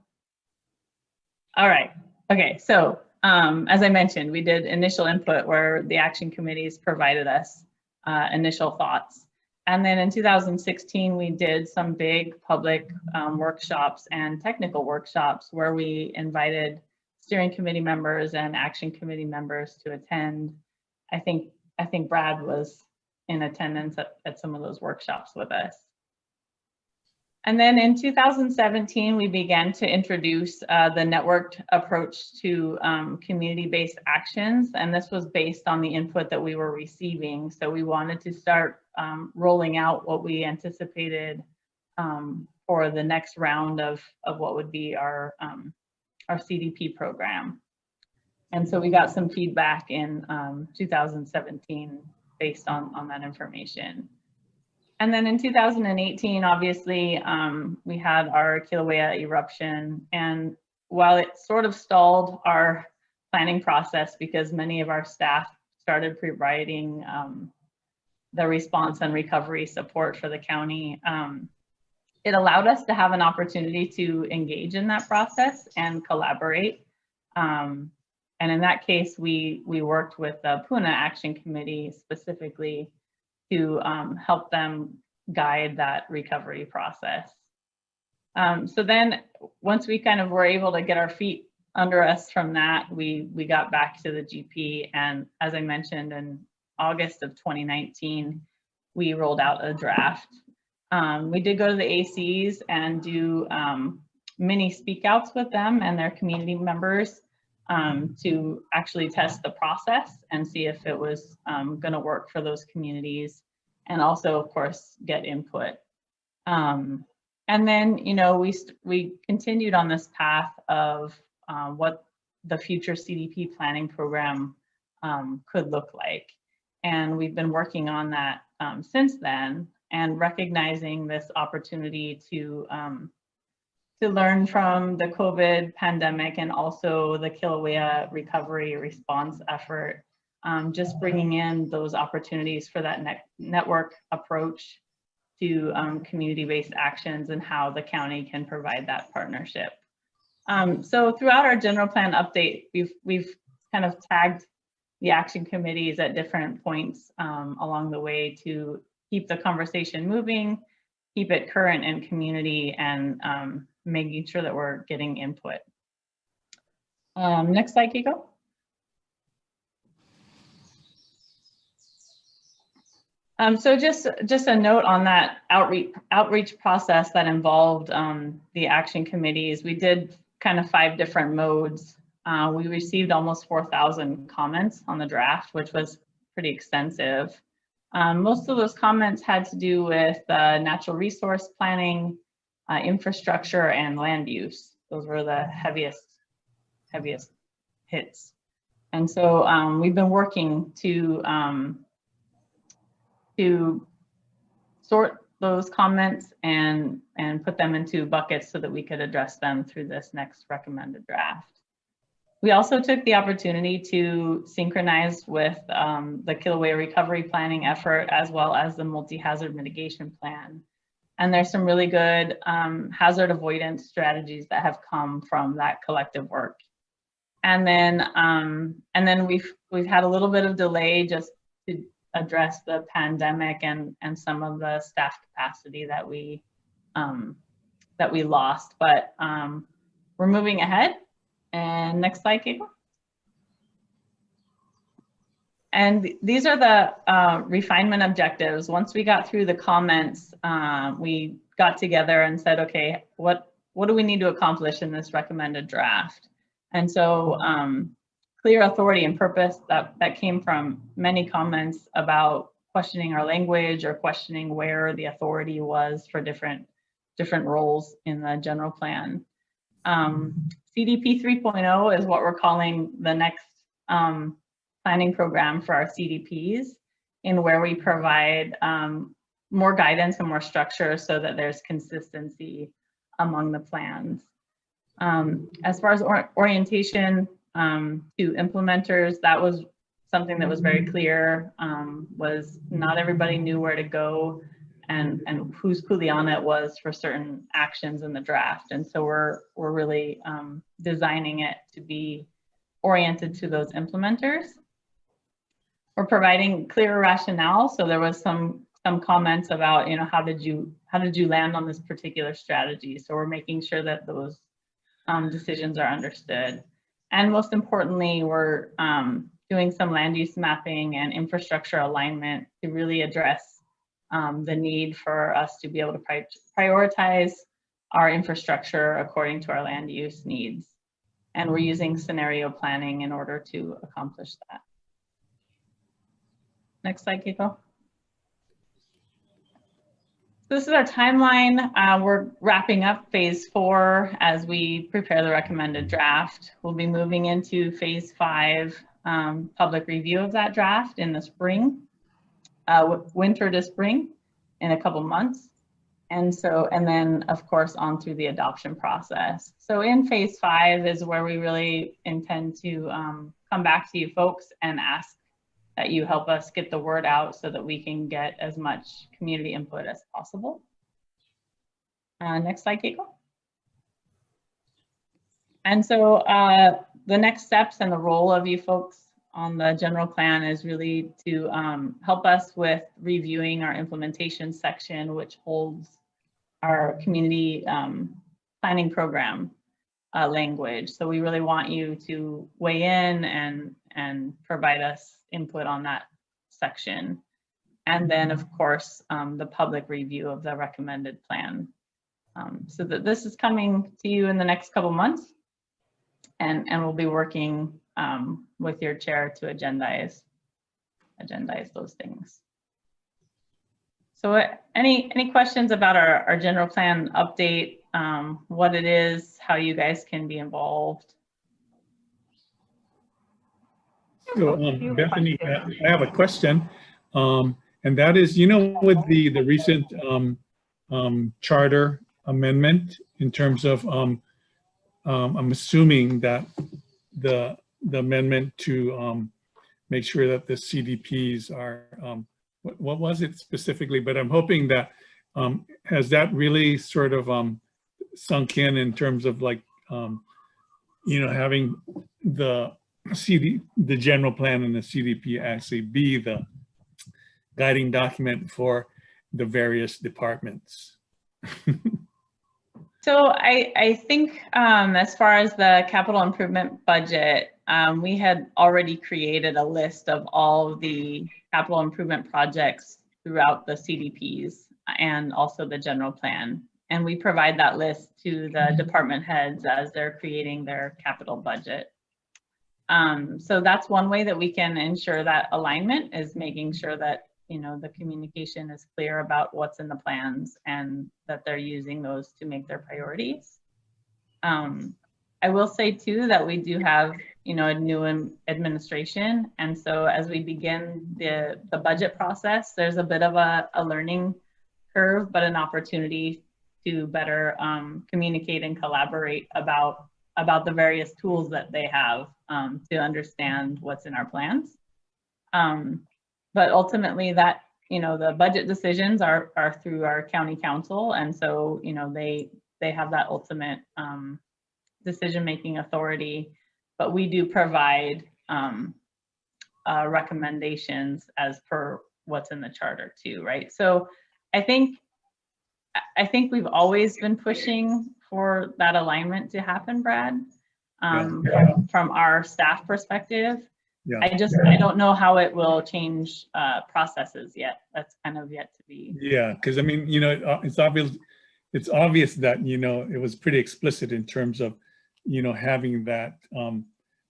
All right, okay, so as I mentioned, we did initial input where the action committees provided us initial thoughts. And then in 2016, we did some big public workshops and technical workshops where we invited steering committee members and action committee members to attend. I think Brad was in attendance at some of those workshops with us. And then in 2017, we began to introduce the networked approach to community-based actions. And this was based on the input that we were receiving. So we wanted to start rolling out what we anticipated for the next round of what would be our CDP program. And so we got some feedback in 2017 based on that information. And then in 2018, obviously, we had our Kilauea eruption. And while it sort of stalled our planning process because many of our staff started providing the response and recovery support for the county, it allowed us to have an opportunity to engage in that process and collaborate. And in that case, we worked with the Puna Action Committee specifically to help them guide that recovery process. So then once we kind of were able to get our feet under us from that, we got back to the GP. And as I mentioned, in August of 2019, we rolled out a draft. We did go to the ACs and do mini speak outs with them and their community members to actually test the process and see if it was going to work for those communities, and also, of course, get input. And And then, you know, we continued on this path of what the future CDP planning program could look like. And we've been working on that since then, and recognizing this opportunity to learn from the COVID pandemic and also the Kilauea recovery response effort, just bringing in those opportunities for that network approach to community-based actions and how the county can provide that partnership. So throughout our general plan update, we've kind of tagged the action committees at different points along the way to keep the conversation moving, keep it current in community, and making sure that we're getting input. Next slide, Kiko. So just a note on that outreach process that involved the action committees. We did kind of 5 different modes. We received almost 4,000 comments on the draft, which was pretty extensive. Most of those comments had to do with natural resource planning, infrastructure, and land use. Those were the heaviest hits. And so we've been working to sort those comments and put them into buckets so that we could address them through this next recommended draft. We also took the opportunity to synchronize with the Kilauea recovery planning effort, as well as the multi-hazard mitigation plan. And there's some really good hazard avoidance strategies that have come from that collective work. And then we've had a little bit of delay just to address the pandemic and some of the staff capacity that we lost, but we're moving ahead. And next slide, Keiko. And these are the refinement objectives. Once we got through the comments, we got together and said, okay, what do we need to accomplish in this recommended draft? And so clear authority and purpose, that came from many comments about questioning our language or questioning where the authority was for different roles in the general plan. CDP 3.0 is what we're calling the next planning program for our CDPs, in where we provide more guidance and more structure so that there's consistency among the plans. As far as orientation to implementers, that was something that was very clear, was not everybody knew where to go and whose kuleana was for certain actions in the draft. And so we're really designing it to be oriented to those implementers. We're providing clearer rationale. So there was some comments about, you know, how did you land on this particular strategy? So we're making sure that those decisions are understood. And most importantly, we're doing some land use mapping and infrastructure alignment to really address the need for us to be able to prioritize our infrastructure according to our land use needs. And we're using scenario planning in order to accomplish that. Next slide, Kiko. This is our timeline. We're wrapping up phase 4 as we prepare the recommended draft. We'll be moving into phase 5, public review of that draft in the spring, winter to spring, in a couple months. And then of course on through the adoption process. So in phase 5 is where we really intend to come back to you folks and ask that you help us get the word out so that we can get as much community input as possible. Next slide, Keiko. And so the next steps and the role of you folks on the general plan is really to help us with reviewing our implementation section, which holds our community planning program language. So we really want you to weigh in and provide us input on that section. And then of course, the public review of the recommended plan. So that this is coming to you in the next couple months, and we'll be working with your chair to agendize those things. So any questions about our general plan update, what it is, how you guys can be involved? So, Bethany, I have a question, and that is, you know, with the recent charter amendment in terms of, I'm assuming that the amendment to make sure that the CDPs are, what was it specifically? But I'm hoping that, has that really sort of sunk in terms of like, you know, having the general plan and the CDP actually be the guiding document for the various departments. So I think as far as the capital improvement budget, we had already created a list of all of the capital improvement projects throughout the CDPs and also the general plan. And we provide that list to the department heads as they're creating their capital budget. So that's one way that we can ensure that alignment, is making sure that, you know, the communication is clear about what's in the plans and that they're using those to make their priorities. I will say too that we do have, you know, a new administration, and so as we begin the budget process, there's a bit of a learning curve, but an opportunity to better communicate and collaborate about the various tools that they have to understand what's in our plans. But ultimately that, you know, the budget decisions are through our county council. And so, you know, they have that ultimate decision-making authority, but we do provide recommendations as per what's in the charter too, right? So I think we've always been pushing for that alignment to happen, Brad, from our staff perspective. Yeah. I don't know how it will change processes yet. That's kind of yet to be. Yeah, because I mean, you know, it's obvious that, you know, it was pretty explicit in terms of, you know, having that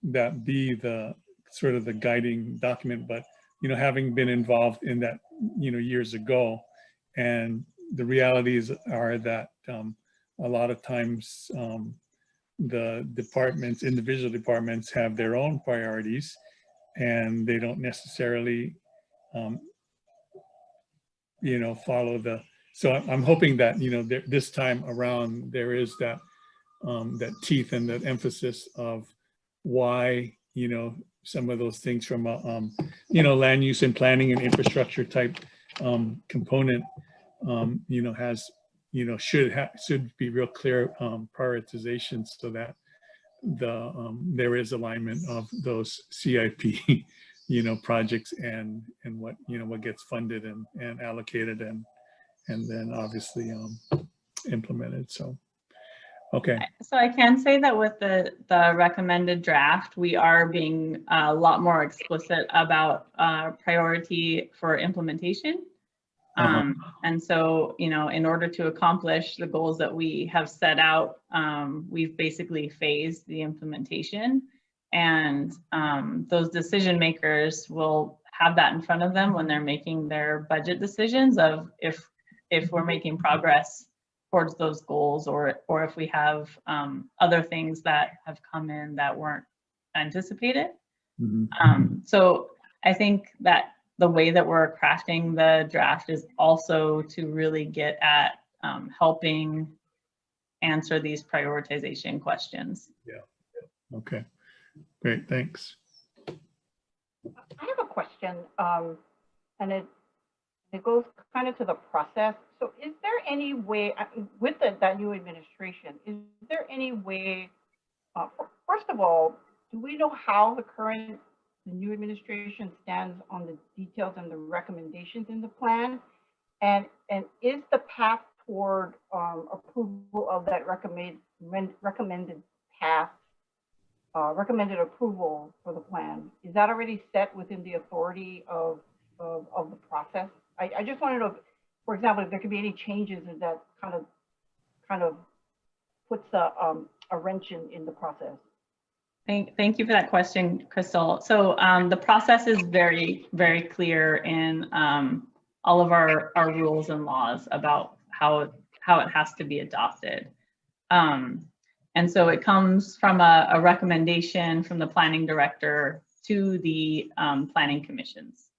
that be the sort of the guiding document, but, you know, having been involved in that, you know, years ago, and the realities are that a lot of times the departments, individual departments, have their own priorities, and they don't necessarily, you know, follow the. So I'm hoping that, you know, this time around there is that that teeth and that emphasis of why, you know, some of those things from a, you know, land use and planning and infrastructure type component, you know, has, you know, should be real clear prioritization, so that there is alignment of those CIP, you know, projects and what, you know, what gets funded and allocated and then obviously implemented. So, okay. So I can say that with the recommended draft, we are being a lot more explicit about priority for implementation. And so, you know, in order to accomplish the goals that we have set out, we've basically phased the implementation, and those decision makers will have that in front of them when they're making their budget decisions of if we're making progress towards those goals, or if we have other things that have come in that weren't anticipated. Mm-hmm. So I think that the way that we're crafting the draft is also to really get at helping answer these prioritization questions. Yeah. Okay. Great. Thanks. I have a question, and it goes kind of to the process. So is there any way, with that new administration, is there any way, first of all, do we know how the new administration stands on the details and the recommendations in the plan? And is the path toward approval of that recommended path, recommended approval for the plan, is that already set within the authority of the process? I just want to know, if, for example, if there could be any changes that kind of puts a wrench in the process. Thank you for that question, Crystal. So the process is very, very clear in all of our rules and laws about how it has to be adopted. And so it comes from a recommendation from the planning director to the planning commissions,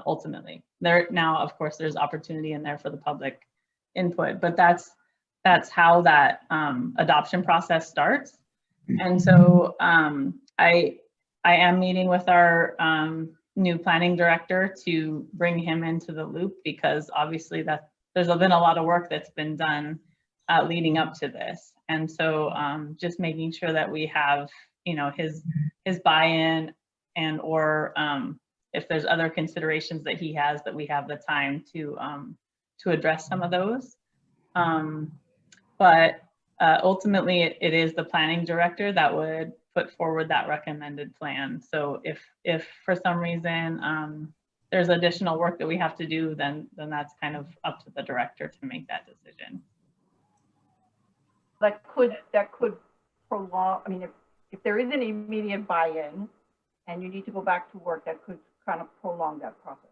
ultimately. Now, of course, there's opportunity in there for the public input, but that's how that adoption process starts. And so I am meeting with our new planning director to bring him into the loop, because obviously there's been a lot of work that's been done leading up to this. And so just making sure that we have, his buy-in, and or if there's other considerations that he has, that we have the time to address some of those. But ultimately it is the planning director that would put forward that recommended plan. So if for some reason there's additional work that we have to do, then that's kind of up to the director to make that decision. That could prolong, I mean, if there is an immediate buy-in and you need to go back to work, that could kind of prolong that process.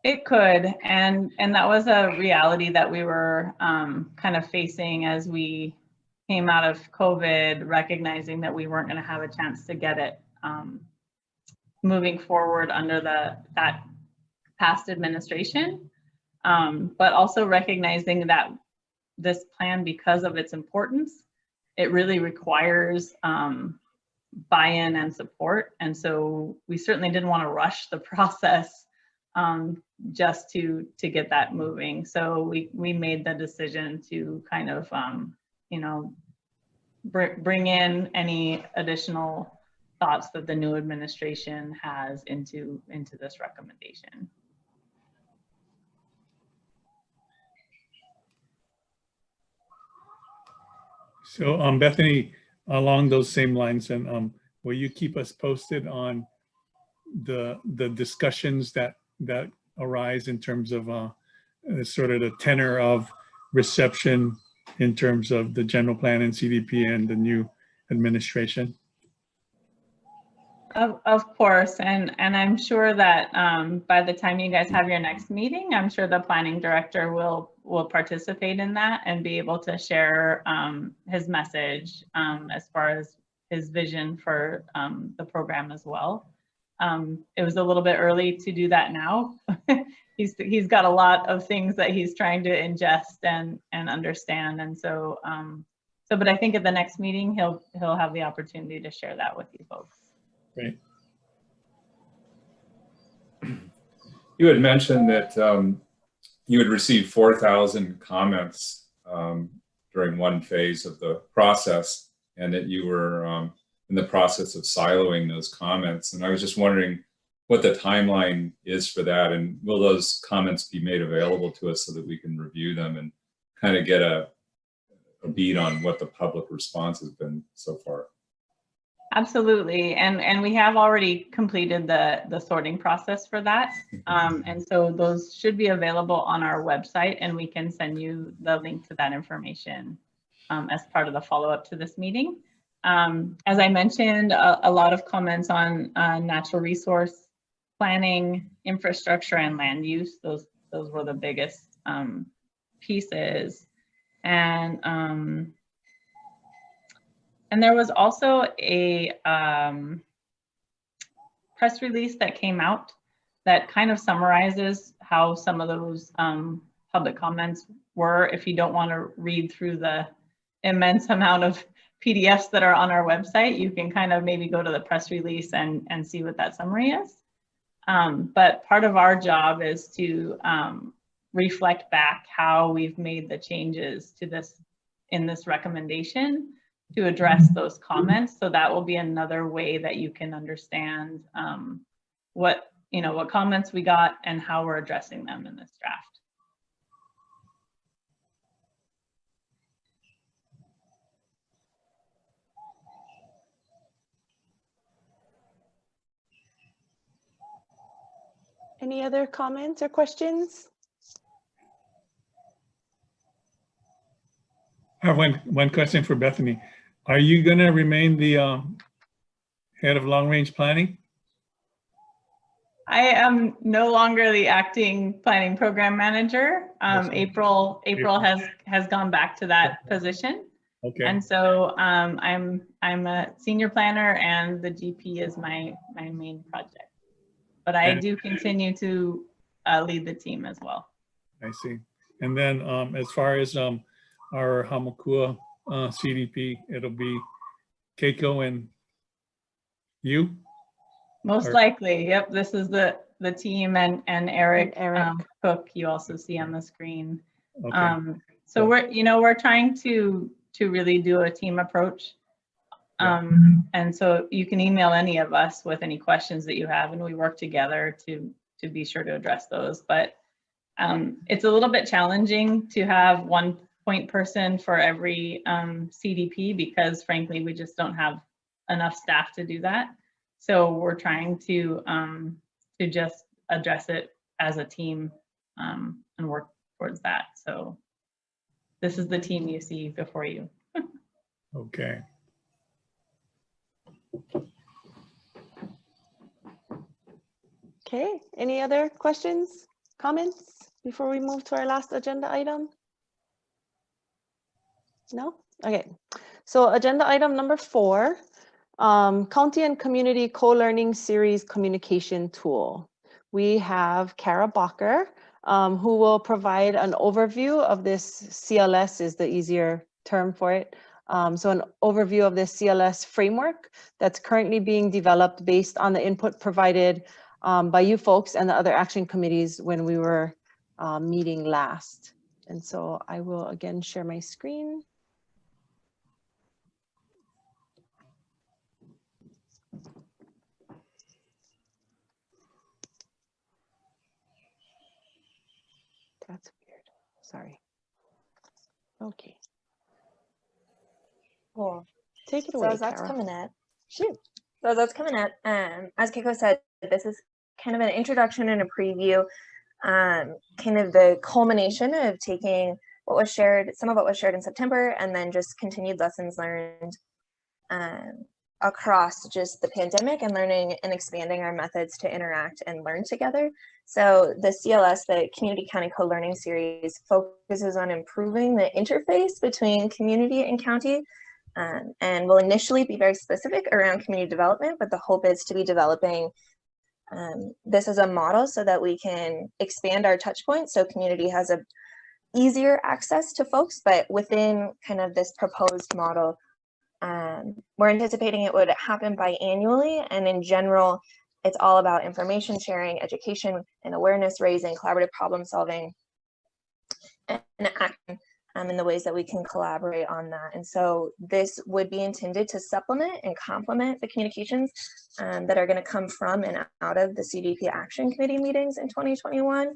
It could, and that was a reality that we were kind of facing as we came out of COVID, recognizing that we weren't going to have a chance to get it moving forward under that past administration, but also recognizing that this plan, because of its importance, it really requires buy-in and support. And so we certainly didn't want to rush the process just to get that moving. So we made the decision to kind of, bring in any additional thoughts that the new administration has into this recommendation. So Bethany, along those same lines, and will you keep us posted on the discussions that arise in terms of sort of the tenor of reception in terms of the general plan and CDP and the new administration? Of course, and I'm sure that by the time you guys have your next meeting, I'm sure the planning director will participate in that and be able to share his message as far as his vision for the program as well. It was a little bit early to do that now. He's got a lot of things that he's trying to ingest and understand, and so but I think at the next meeting he'll have the opportunity to share that with you folks. Great. You had mentioned that you had received 4,000 comments during one phase of the process, and that you were in the process of siloing those comments. And I was just wondering what the timeline is for that, and will those comments be made available to us so that we can review them and kind of get a beat on what the public response has been so far? Absolutely, and we have already completed the sorting process for that, and so those should be available on our website, and we can send you the link to that information as part of the follow-up to this meeting. As I mentioned, a lot of comments on natural resource planning, infrastructure, and land use. Those were the biggest pieces, and there was also a press release that came out that kind of summarizes how some of those public comments were. If you don't want to read through the immense amount of PDFs that are on our website, you can kind of maybe go to the press release and see what that summary is. But part of our job is to reflect back how we've made the changes to this in this recommendation to address those comments. So that will be another way that you can understand what comments we got and how we're addressing them in this draft. Any other comments or questions? I have one question for Bethany. Are you going to remain the head of long-range planning? I am no longer the acting planning program manager. April has gone back to that position. Okay. And so I'm a senior planner and the GP is my main project. But I do continue to lead the team as well. I see. And then as far as our Hamakua CDP, it'll be Keiko and you? Most likely, yep. This is the team and Eric, Cook you also see on the screen. Okay. So we're trying to really do a team approach. And so you can email any of us with any questions that you have, and we work together to be sure to address those. But it's a little bit challenging to have one point person for every CDP because frankly, we just don't have enough staff to do that. So we're trying to just address it as a team and work towards that. So this is the team you see before you. Okay. Okay, any other questions, comments before we move to our last agenda item? No? Okay, so agenda item number 4, County and Community Co-Learning Series Communication Tool. We have Kara Bacher, who will provide an overview of this. CLS is the easier term for it. So an overview of this CLS framework that's currently being developed based on the input provided by you folks and the other action committees when we were meeting last. And so I will again share my screen. That's weird. Sorry. Okay. Cool. Take it So away, as that's Kara. coming at, shoot. So as that's coming at, as Keiko said, this is kind of an introduction and a preview, kind of the culmination of taking what was shared, some of what was shared in September, and then just continued lessons learned across just the pandemic and learning and expanding our methods to interact and learn together. So the CLS, the Community County Co-Learning Series, focuses on improving the interface between community and county, and will initially be very specific around community development, but the hope is to be developing this as a model so that we can expand our touch points so community has a easier access to folks, but within kind of this proposed model, we're anticipating it would happen biannually, and in general, it's all about information sharing, education, and awareness raising, collaborative problem solving, and action in the ways that we can collaborate on that. And so this would be intended to supplement and complement the communications that are going to come from and out of the CDP Action Committee meetings in 2021.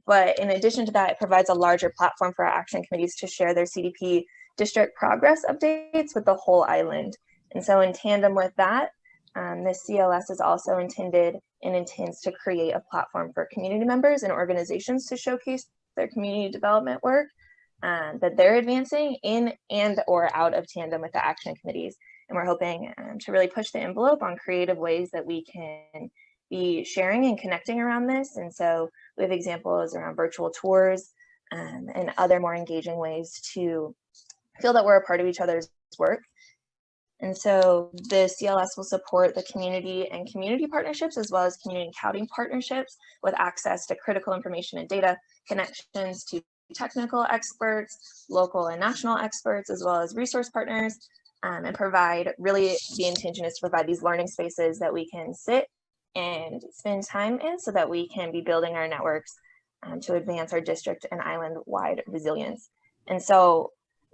But in addition to that, it provides a larger platform for our action committees to share their CDP district progress updates with the whole island. And so in tandem with that, this CLS is also intended and intends to create a platform for community members and organizations to showcase their community development work that they're advancing in and or out of tandem with the action committees. And we're hoping to really push the envelope on creative ways that we can be sharing and connecting around this. And so we have examples around virtual tours and other more engaging ways to feel that we're a part of each other's work. And so the CLS will support the community and community partnerships, as well as community and county partnerships with access to critical information and data, connections to technical experts, local and national experts, as well as resource partners, and provide, really the intention is to provide these learning spaces that we can sit and spend time in so that we can be building our networks to advance our district and island-wide resilience. And so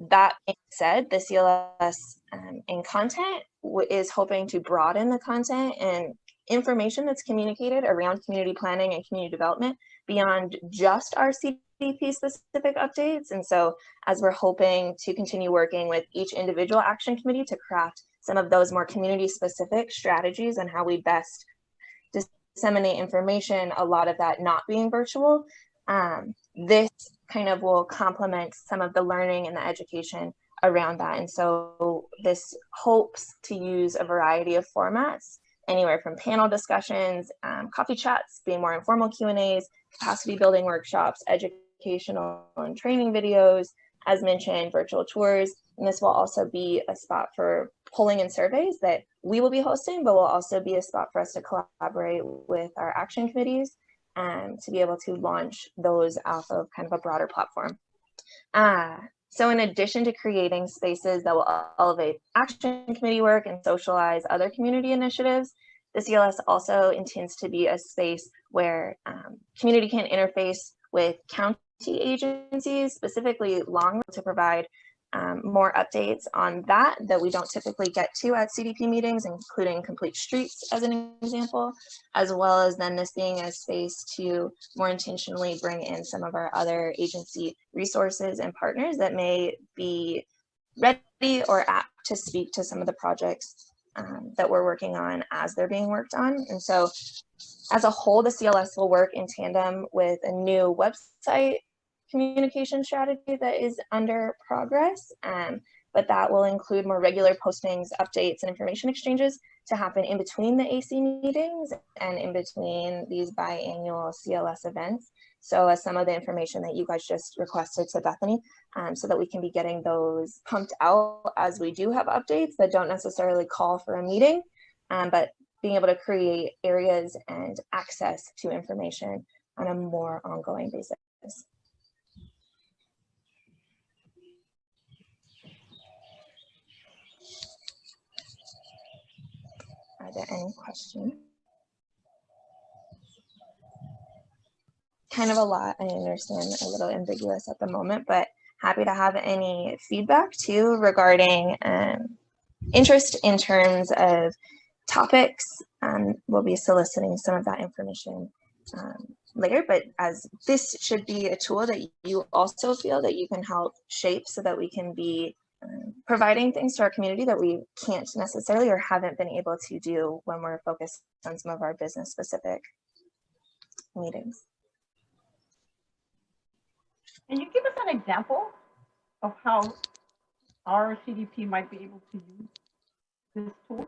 that being said, the CLS in content is hoping to broaden the content and information that's communicated around community planning and community development beyond just our CDP specific updates. And so as we're hoping to continue working with each individual action committee to craft some of those more community specific strategies on how we best disseminate information, a lot of that not being virtual, this kind of will complement some of the learning and the education around that. And so this hopes to use a variety of formats anywhere from panel discussions, coffee chats, being more informal Q&As, capacity building workshops, educational and training videos, as mentioned, virtual tours. And this will also be a spot for polling and surveys that we will be hosting, but will also be a spot for us to collaborate with our action committees to be able to launch those off of kind of a broader platform. So in addition to creating spaces that will elevate action committee work and socialize other community initiatives, the CLS also intends to be a space where community can interface with county agencies, specifically Long, to provide more updates on that we don't typically get to at CDP meetings, including complete streets as an example, as well as then this being a space to more intentionally bring in some of our other agency resources and partners that may be ready or apt to speak to some of the projects that we're working on as they're being worked on. And so as a whole, the CLS will work in tandem with a new website communication strategy that is under progress, but that will include more regular postings, updates, and information exchanges to happen in between the AC meetings and in between these biannual CLS events. So as some of the information that you guys just requested to Bethany, so that we can be getting those pumped out as we do have updates that don't necessarily call for a meeting, but being able to create areas and access to information on a more ongoing basis. Are there any questions? Kind of a lot, I understand, a little ambiguous at the moment, but happy to have any feedback too regarding interest in terms of topics. We'll be soliciting some of that information later, but as this should be a tool that you also feel that you can help shape so that we can be providing things to our community that we can't necessarily or haven't been able to do when we're focused on some of our business specific meetings. Can you give us an example of how our CDP might be able to use this tool?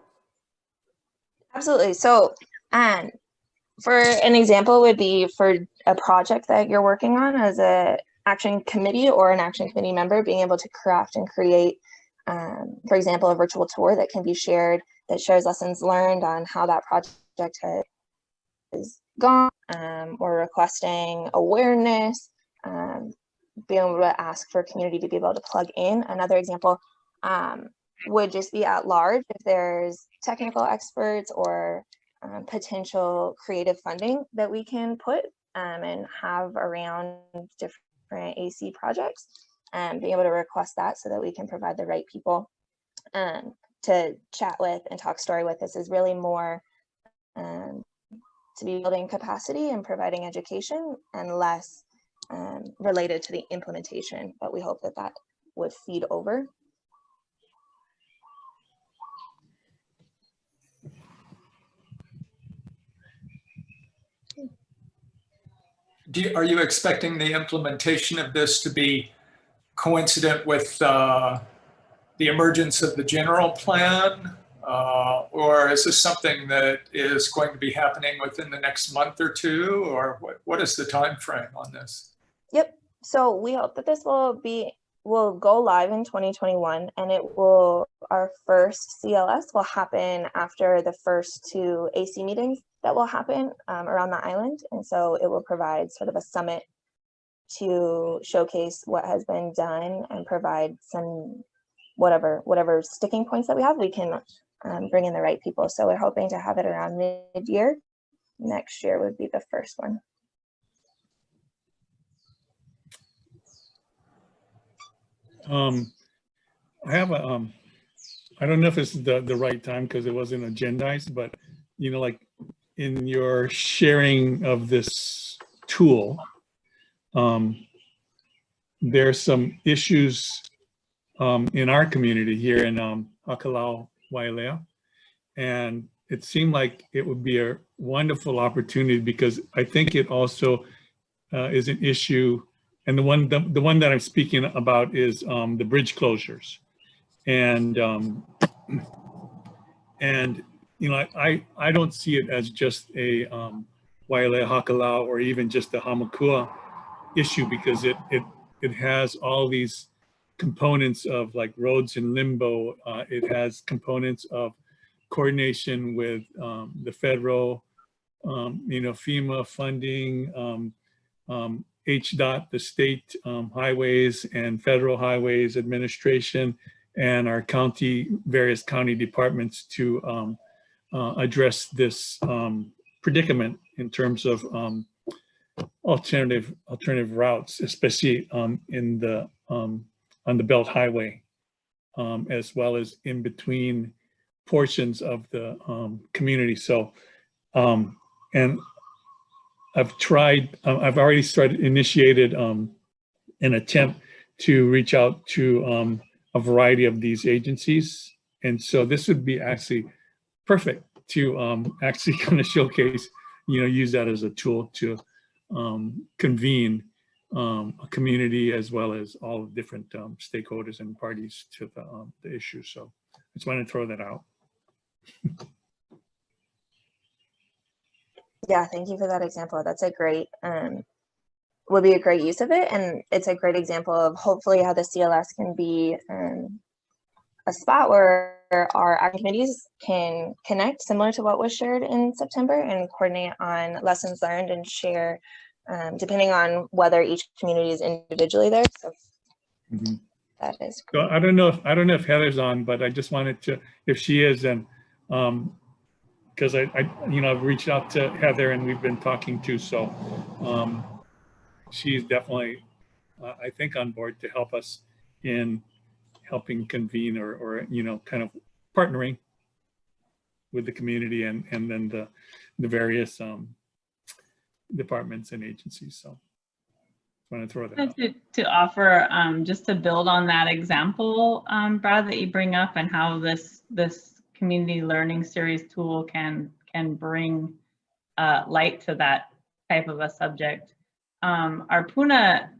Absolutely. So, for an example would be for a project that you're working on as a action committee or an action committee member, being able to craft and create, for example, a virtual tour that can be shared, that shares lessons learned on how that project has gone, or requesting awareness, being able to ask for community to be able to plug in. Another example would just be at large if there's technical experts or potential creative funding that we can put and have around different AC projects, and being able to request that so that we can provide the right people to chat with and talk story with. This is really more to be building capacity and providing education and less related to the implementation, but we hope that that would feed over. Are you expecting the implementation of this to be coincident with the emergence of the general plan? Or is this something that is going to be happening within the next month or two? Or what is the time frame on this? Yep. So we hope that this will go live in 2021, and our first CLS will happen after the first 2 AC meetings that will happen around the island. And so it will provide sort of a summit to showcase what has been done and provide some whatever sticking points that we have, we can bring in the right people. So we're hoping to have it around mid-year. Next year would be the first one. I have a, I don't know if it's the right time because it wasn't agendized, but you know, like in your sharing of this tool, there's some issues in our community here in Hakalau, Wailea, and it seemed like it would be a wonderful opportunity because I think it also is an issue. And the one that I'm speaking about is the bridge closures, and you know, I don't see it as just a Wailea Hakalau or even just a Hamakua issue, because it has all these components of like roads in limbo. It has components of coordination with the federal, you know, FEMA funding, HDOT, the state highways and federal highways administration, and our various county departments to address this predicament in terms of alternative routes, especially in the on the Belt Highway, as well as in between portions of the community. So, and I've already initiated an attempt to reach out to a variety of these agencies. And so this would be actually perfect to actually kind of showcase, you know, use that as a tool to convene a community as well as all the different stakeholders and parties to the issue. So I just wanted to throw that out. Yeah, thank you for that example. That's a great, would be a great use of it. And it's a great example of hopefully how the CLS can be a spot where our action committees can connect, similar to what was shared in September, and coordinate on lessons learned and share, depending on whether each community is individually there. So that is great. So I don't know if Heather's on, but I just wanted to, if she is, and because you know, I've reached out to Heather and we've been talking to, so she's definitely, I think, on board to help us in helping convene or you know, kind of partnering with the community and then the various departments and agencies. So I want to throw that out. To offer, just to build on that example, Brad, that you bring up, and how this community learning series tool can bring light to that type of a subject. Our Puna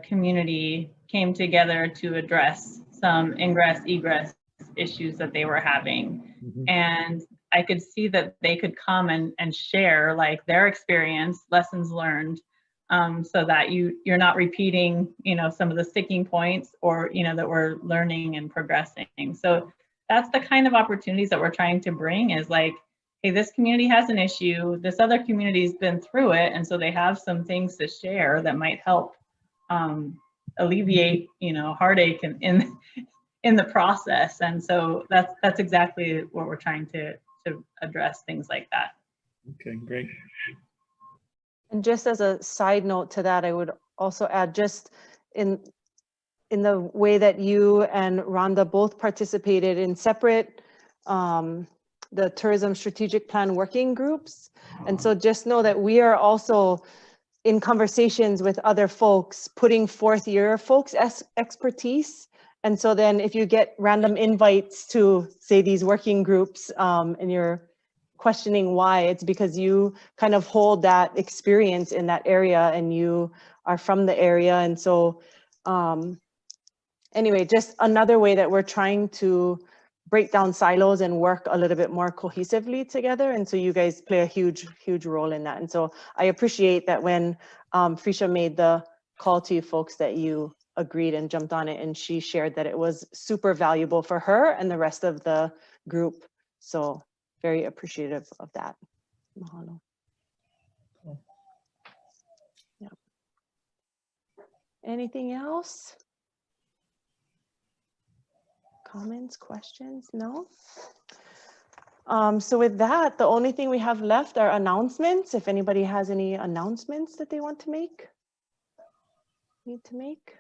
community came together to address some ingress-egress issues that they were having. And I could see that they could come and share like their experience, lessons learned, so that you're not repeating, you know, some of the sticking points, or, you know, that we're learning and progressing. So that's the kind of opportunities that we're trying to bring, is like, hey, this community has an issue, this other community's been through it, and so they have some things to share that might help alleviate, you know, heartache in the process. And so that's exactly what we're trying to address, things like that. Okay, great. And just as a side note to that, I would also add, just in the way that you and Rhonda both participated in separate the Tourism Strategic Plan working groups. And so just know that we are also in conversations with other folks, putting forth your folks' expertise. And so then if you get random invites to, say, these working groups, and you're questioning why, it's because you kind of hold that experience in that area and you are from the area. And so anyway, just another way that we're trying to break down silos and work a little bit more cohesively together. And so you guys play a huge role in that. And so I appreciate that when Frisha made the call to you folks, that you agreed and jumped on it, and she shared that it was super valuable for her and the rest of the group. So very appreciative of that. Mahalo. Cool. Yeah. Anything else? Comments, questions? No? So with that, the only thing we have left are announcements. If anybody has any announcements that they want to make, need to make.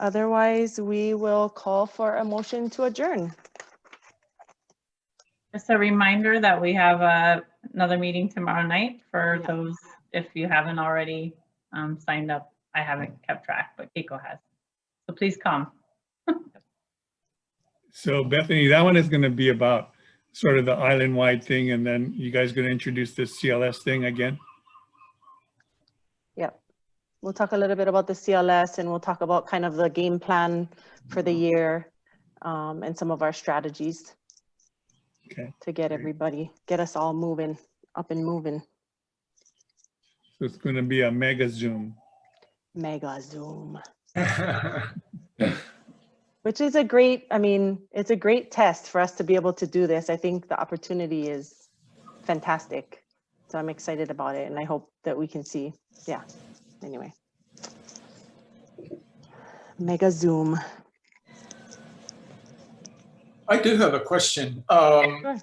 Otherwise, we will call for a motion to adjourn. Just a reminder that we have another meeting tomorrow night for those, if you haven't already signed up. I haven't kept track, but Keiko has. So please come. So Bethany, that one is going to be about sort of the island-wide thing, and then you guys going to introduce this CLS thing again? Yep. We'll talk a little bit about the CLS, and we'll talk about kind of the game plan for the year, and some of our strategies. Okay. to get everybody, get us all moving, up and moving. So it's going to be a mega Zoom. Mega Zoom. Which is a great, I mean, it's a great test for us to be able to do this. I think the opportunity is fantastic. So I'm excited about it, and I hope that we can see, yeah, anyway. Mega Zoom. I do have a question.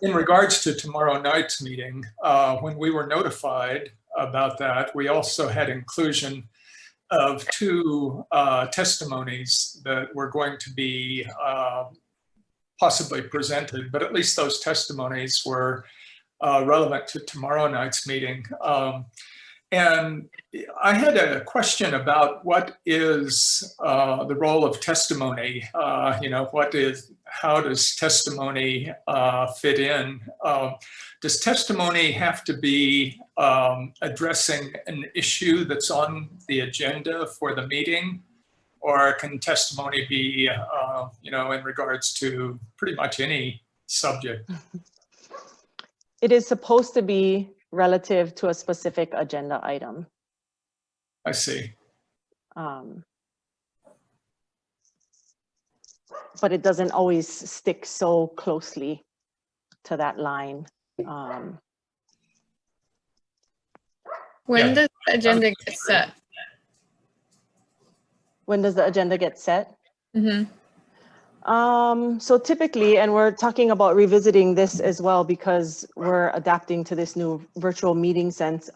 In regards to tomorrow night's meeting, when we were notified about that, we also had inclusion of 2 testimonies that were going to be possibly presented, but at least those testimonies were relevant to tomorrow night's meeting. And I had a question about what is the role of testimony. You know, how does testimony fit in? Does testimony have to be addressing an issue that's on the agenda for the meeting? Or can testimony be, you know, in regards to pretty much any subject? It is supposed to be relative to a specific agenda item. I see. But it doesn't always stick so closely to that line. When does the agenda get set? When does the agenda get set? Mm-hmm. So typically, and we're talking about revisiting this as well because we're adapting to this new virtual meeting sense.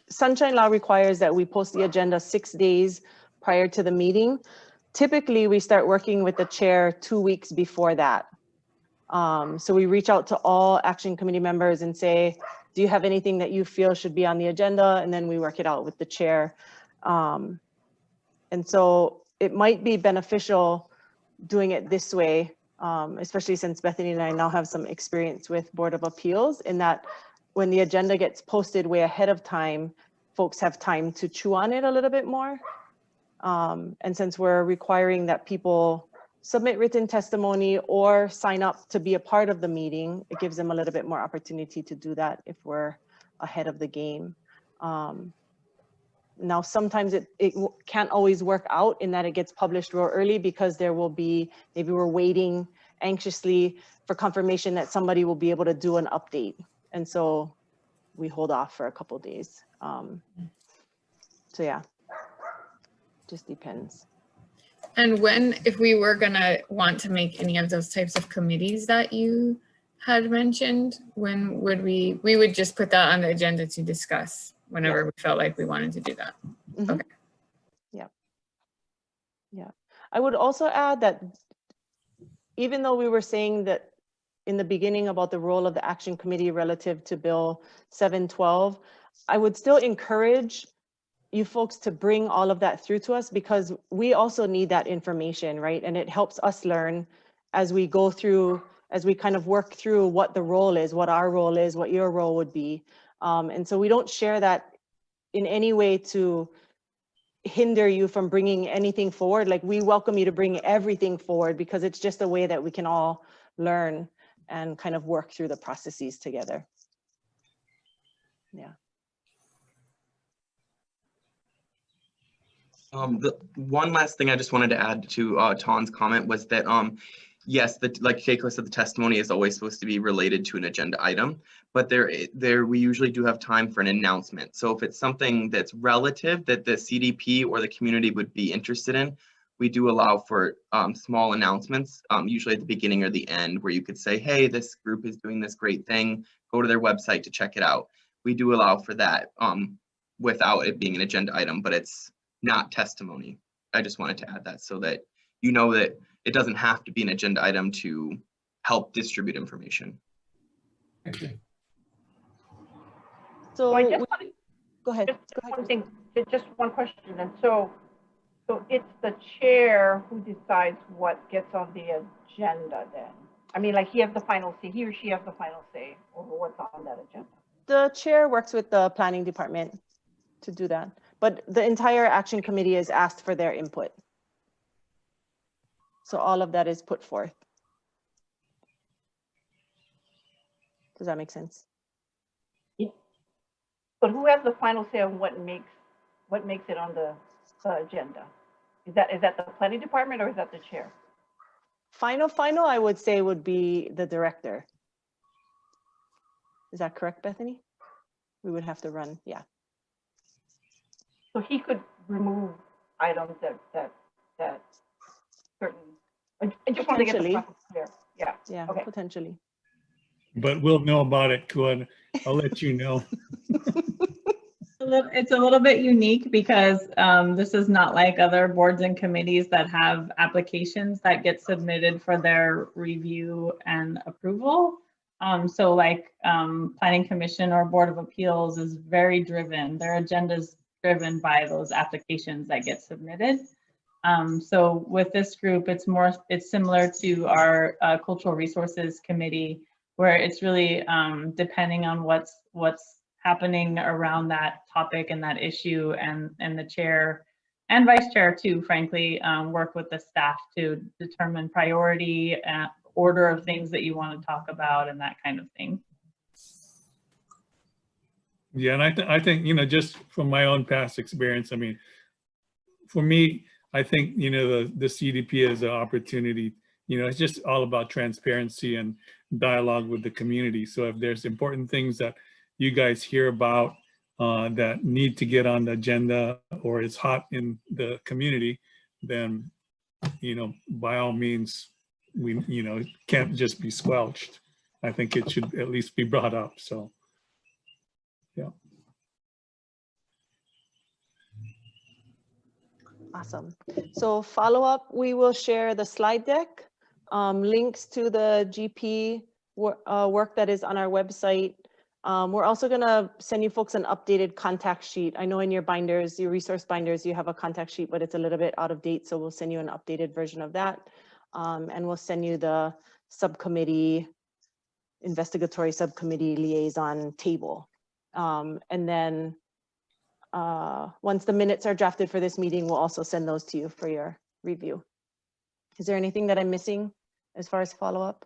Sunshine Law requires that we post the agenda 6 days prior to the meeting. Typically, we start working with the chair 2 weeks before that. So we reach out to all action committee members and say, do you have anything that you feel should be on the agenda? And then we work it out with the chair. And so it might be beneficial doing it this way, especially since Bethany and I now have some experience with Board of Appeals, in that when the agenda gets posted way ahead of time, folks have time to chew on it a little bit more. And since we're requiring that people submit written testimony or sign up to be a part of the meeting, it gives them a little bit more opportunity to do that if we're ahead of the game. Now, sometimes it can't always work out in that it gets published real early because there will be, maybe we're waiting anxiously for confirmation that somebody will be able to do an update. And so we hold off for a couple days. So yeah, just depends. And when, if we were gonna want to make any of those types of committees that you had mentioned, when would we would just put that on the agenda to discuss whenever we felt like we wanted to do that. Mm-hmm. Okay. Yeah. Yeah. I would also add that even though we were saying that in the beginning about the role of the action committee relative to Bill 712, I would still encourage you folks to bring all of that through to us because we also need that information, right? And it helps us learn as we go through, as we kind of work through what the role is, what our role is, what your role would be. And so we don't share that in any way to hinder you from bringing anything forward. Like, we welcome you to bring everything forward because it's just a way that we can all learn and kind of work through the processes together. Yeah. The one last thing I just wanted to add to Ton's comment was that yes, like Keiko said, the testimony is always supposed to be related to an agenda item, but we usually do have time for an announcement. So if it's something that's relative that the CDP or the community would be interested in, we do allow for small announcements, usually at the beginning or the end, where you could say, hey, this group is doing this great thing, go to their website to check it out. We do allow for that without it being an agenda item, but it's not testimony. I just wanted to add that so that you know that it doesn't have to be an agenda item to help distribute information. Thank you. So So I just go ahead. just one thing, just one question. And so it's the chair who decides what gets on the agenda then? I mean, like, he has the final say, he or she has the final say over what's on that agenda. The chair works with the planning department to do that, but the entire action committee is asked for their input. So all of that is put forth. Does that make sense? But who has the final say on what makes it on the agenda? Is that the planning department or is that the chair? Final, I would say would be the director. Is that correct, Bethany? We would have to run, yeah. So he could remove items that certain, I just want to get the Potentially. process clear. Yeah, Yeah, Okay. potentially. But we'll know about it, Kuan. I'll let you know. It's a little bit unique because this is not like other boards and committees that have applications that get submitted for their review and approval. So like Planning Commission or Board of Appeals is very driven. Their agenda is driven by those applications that get submitted. So with this group, it's similar to our Cultural Resources Committee, where it's really depending on what's happening around that topic and that issue, and the chair and vice chair too, frankly, work with the staff to determine priority, order of things that you want to talk about, and that kind of thing. Yeah, and I think, you know, just from my own past experience, I mean, for me, I think, you know, the CDP is an opportunity, you know, it's just all about transparency and dialogue with the community. So if there's important things that you guys hear about that need to get on the agenda or is hot in the community, then, you know, by all means, you know, it can't just be squelched. I think it should at least be brought up. So, yeah. Awesome. So follow up, we will share the slide deck, links to the GP work that is on our website. We're also gonna send you folks an updated contact sheet. I know in your binders, your resource binders, you have a contact sheet, but it's a little bit out of date. So we'll send you an updated version of that. And we'll send you the subcommittee, investigatory subcommittee liaison table. And then once the minutes are drafted for this meeting, we'll also send those to you for your review. Is there anything that I'm missing as far as follow-up?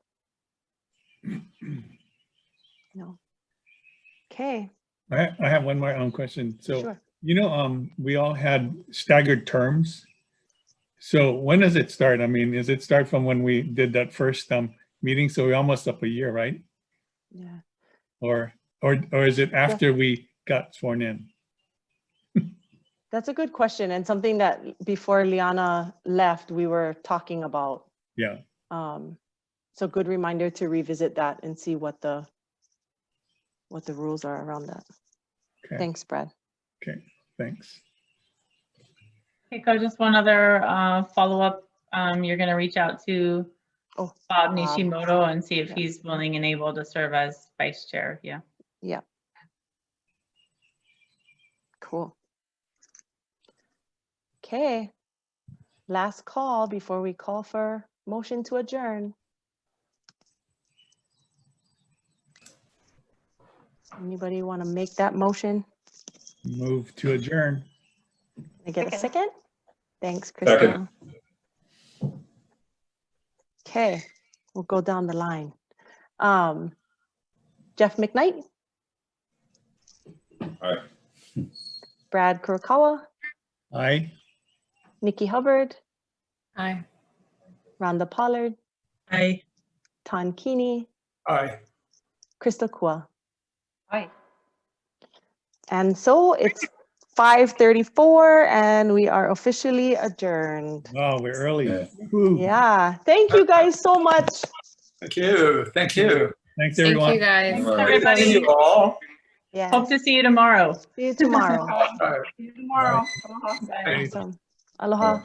No. Okay. I have one more question. So, Sure. you know, we all had staggered terms. So when does it start? I mean, does it start from when we did that first meeting? So we're almost up a year, right? Yeah. Or is it after we got sworn in? That's a good question, and something that before Liana left, we were talking about. Yeah. So good reminder to revisit that and see what the rules are around that. Okay. Thanks, Brad. Okay, thanks. Okay, so just one other follow-up. You're going to reach out to Bob Nishimoto and see if he's willing and able to serve as vice chair. Yeah. Yeah. Cool. Okay. Last call before we call for motion to adjourn. Anybody want to make that motion? Move to adjourn. Can I get a second? Thanks, Second. Christina. Okay, we'll go down the line. Jeff McKnight, Aye. Brad Kurokawa, Aye. Nikki Hubbard, Aye. Rhonda Pollard, Aye. Ton Keeney, Aye. Crystal Kua. Aye. And so it's 5:34 and we are officially adjourned. Wow, we're early. Yeah. Woo. Yeah, thank you guys so much. Thank you. Thank you. Thanks, Thank everyone. you guys. Thanks, All right. Great seeing everybody. you all. Yeah, Hope to see you tomorrow. see you tomorrow. All right. See you tomorrow. Aloha. Bye. Awesome. Aloha.